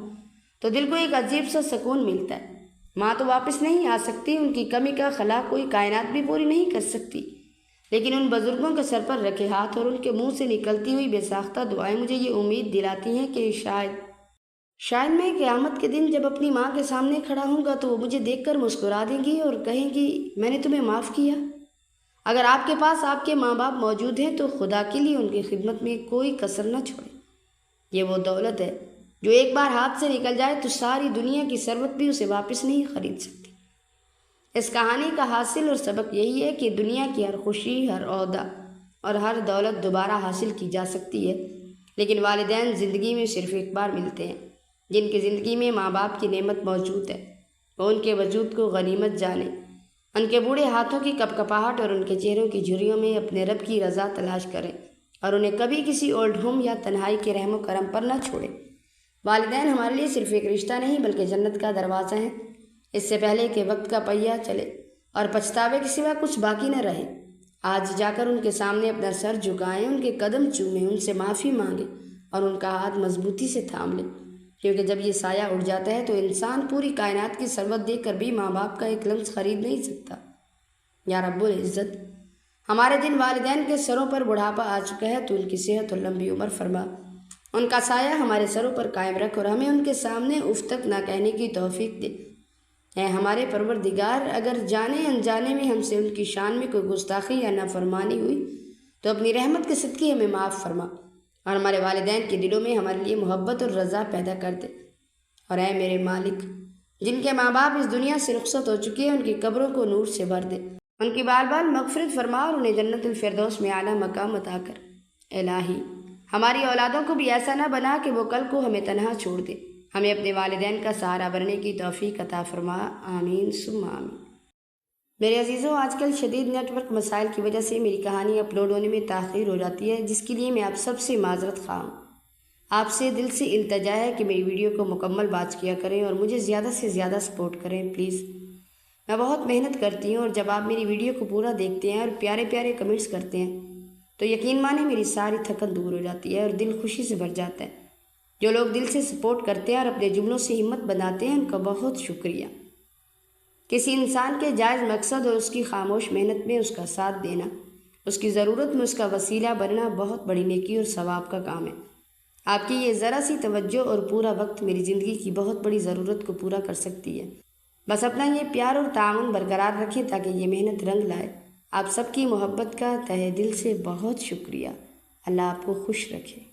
تو دل کو ایک عجیب سا سکون ملتا ہے۔ ماں تو واپس نہیں آ سکتی، ان کی کمی کا خلا کوئی کائنات بھی پوری نہیں کر سکتی، لیکن ان بزرگوں کے سر پر رکھے ہاتھ اور ان کے منہ سے نکلتی ہوئی بے ساختہ دعائیں مجھے یہ امید دلاتی ہیں کہ شاید میں قیامت کے دن جب اپنی ماں کے سامنے کھڑا ہوں گا تو وہ مجھے دیکھ کر مسکرا دیں گی اور کہیں گی میں نے تمہیں معاف کیا۔ اگر آپ کے پاس آپ کے ماں باپ موجود ہیں تو خدا کے لیے ان کی خدمت میں کوئی کسر نہ چھوڑیں۔ یہ وہ دولت ہے جو ایک بار ہاتھ سے نکل جائے تو ساری دنیا کی ثروت بھی اسے واپس نہیں خرید سکتی۔ اس کہانی کا حاصل اور سبق یہی ہے کہ دنیا کی ہر خوشی، ہر عہدہ اور ہر دولت دوبارہ حاصل کی جا سکتی ہے، لیکن والدین زندگی میں صرف ایک بار ملتے ہیں۔ جن کی زندگی میں ماں باپ کی نعمت موجود ہے وہ ان کے وجود کو غنیمت جانیں، ان کے بوڑھے ہاتھوں کی کپکپاہٹ اور ان کے چہروں کی جھریوں میں اپنے رب کی رضا تلاش کریں اور انہیں کبھی کسی اولڈ ہوم یا تنہائی کے رحم و کرم پر نہ چھوڑیں۔ والدین ہمارے لیے صرف ایک رشتہ نہیں بلکہ جنت کا دروازہ ہیں۔ اس سے پہلے کہ وقت کا پہیہ چلے اور پچھتاوے کے سوا کچھ باقی نہ رہے، آج جا کر ان کے سامنے اپنا سر جھکائیں، ان کے قدم چومیں، ان سے معافی مانگیں اور ان کا ہاتھ مضبوطی سے تھام لیں، کیونکہ جب یہ سایہ اڑ جاتا ہے تو انسان پوری کائنات کی ثروت دے کر بھی ماں باپ کا ایک لمس خرید نہیں سکتا۔ یا رب العزت، ہمارے جن والدین کے سروں پر بڑھاپا آ چکا ہے تو ان کی صحت اور لمبی عمر فرما، ان کا سایہ ہمارے سروں پر قائم رکھ اور ہمیں ان کے سامنے اف تک نہ کہنے کی توفیق دے۔ اے ہمارے پروردگار، اگر جانے انجانے میں ہم سے ان کی شان میں کوئی گستاخی یا نافرمانی ہوئی تو اپنی رحمت کے صدقے ہمیں معاف فرما اور ہمارے والدین کے دلوں میں ہمارے لیے محبت اور رضا پیدا کر دے۔ اور اے میرے مالک، جن کے ماں باپ اس دنیا سے رخصت ہو چکے ہیں ان کی قبروں کو نور سے بھر دے، ان کی بار بار مغفرت فرما اور انہیں جنت الفردوس میں اعلیٰ مقام عطا کر۔ الہی، ہماری اولادوں کو بھی ایسا نہ بنا کہ وہ کل کو ہمیں تنہا چھوڑ دے، ہمیں اپنے والدین کا سہارا بننے کی توفیق عطا فرما، آمین ثم آمین۔ میرے عزیزوں، آج کل شدید نیٹ ورک مسائل کی وجہ سے میری کہانی اپلوڈ ہونے میں تاخیر ہو جاتی ہے، جس کے لیے میں آپ سب سے معذرت خواہ ہوں۔ آپ سے دل سے التجا ہے کہ میری ویڈیو کو مکمل واچ کیا کریں اور مجھے زیادہ سے زیادہ سپورٹ کریں پلیز۔ میں بہت محنت کرتی ہوں اور جب آپ میری ویڈیو کو پورا دیکھتے ہیں اور پیارے پیارے کمنٹس کرتے ہیں تو یقین مانیں میری ساری تھکن دور ہو جاتی ہے اور دل خوشی سے بھر جاتا ہے۔ جو لوگ دل سے سپورٹ کرتے ہیں اور اپنے جملوں سے ہمت بناتے ہیں ان کا بہت شکریہ۔ کسی انسان کے جائز مقصد اور اس کی خاموش محنت میں اس کا ساتھ دینا، اس کی ضرورت میں اس کا وسیلہ بننا بہت بڑی نیکی اور ثواب کا کام ہے۔ آپ کی یہ ذرا سی توجہ اور پورا وقت میری زندگی کی بہت بڑی ضرورت کو پورا کر سکتی ہے۔ بس اپنا یہ پیار اور تعاون برقرار رکھیں تاکہ یہ محنت رنگ لائے۔ آپ سب کی محبت کا تہہ دل سے بہت شکریہ۔ اللہ آپ کو خوش رکھے۔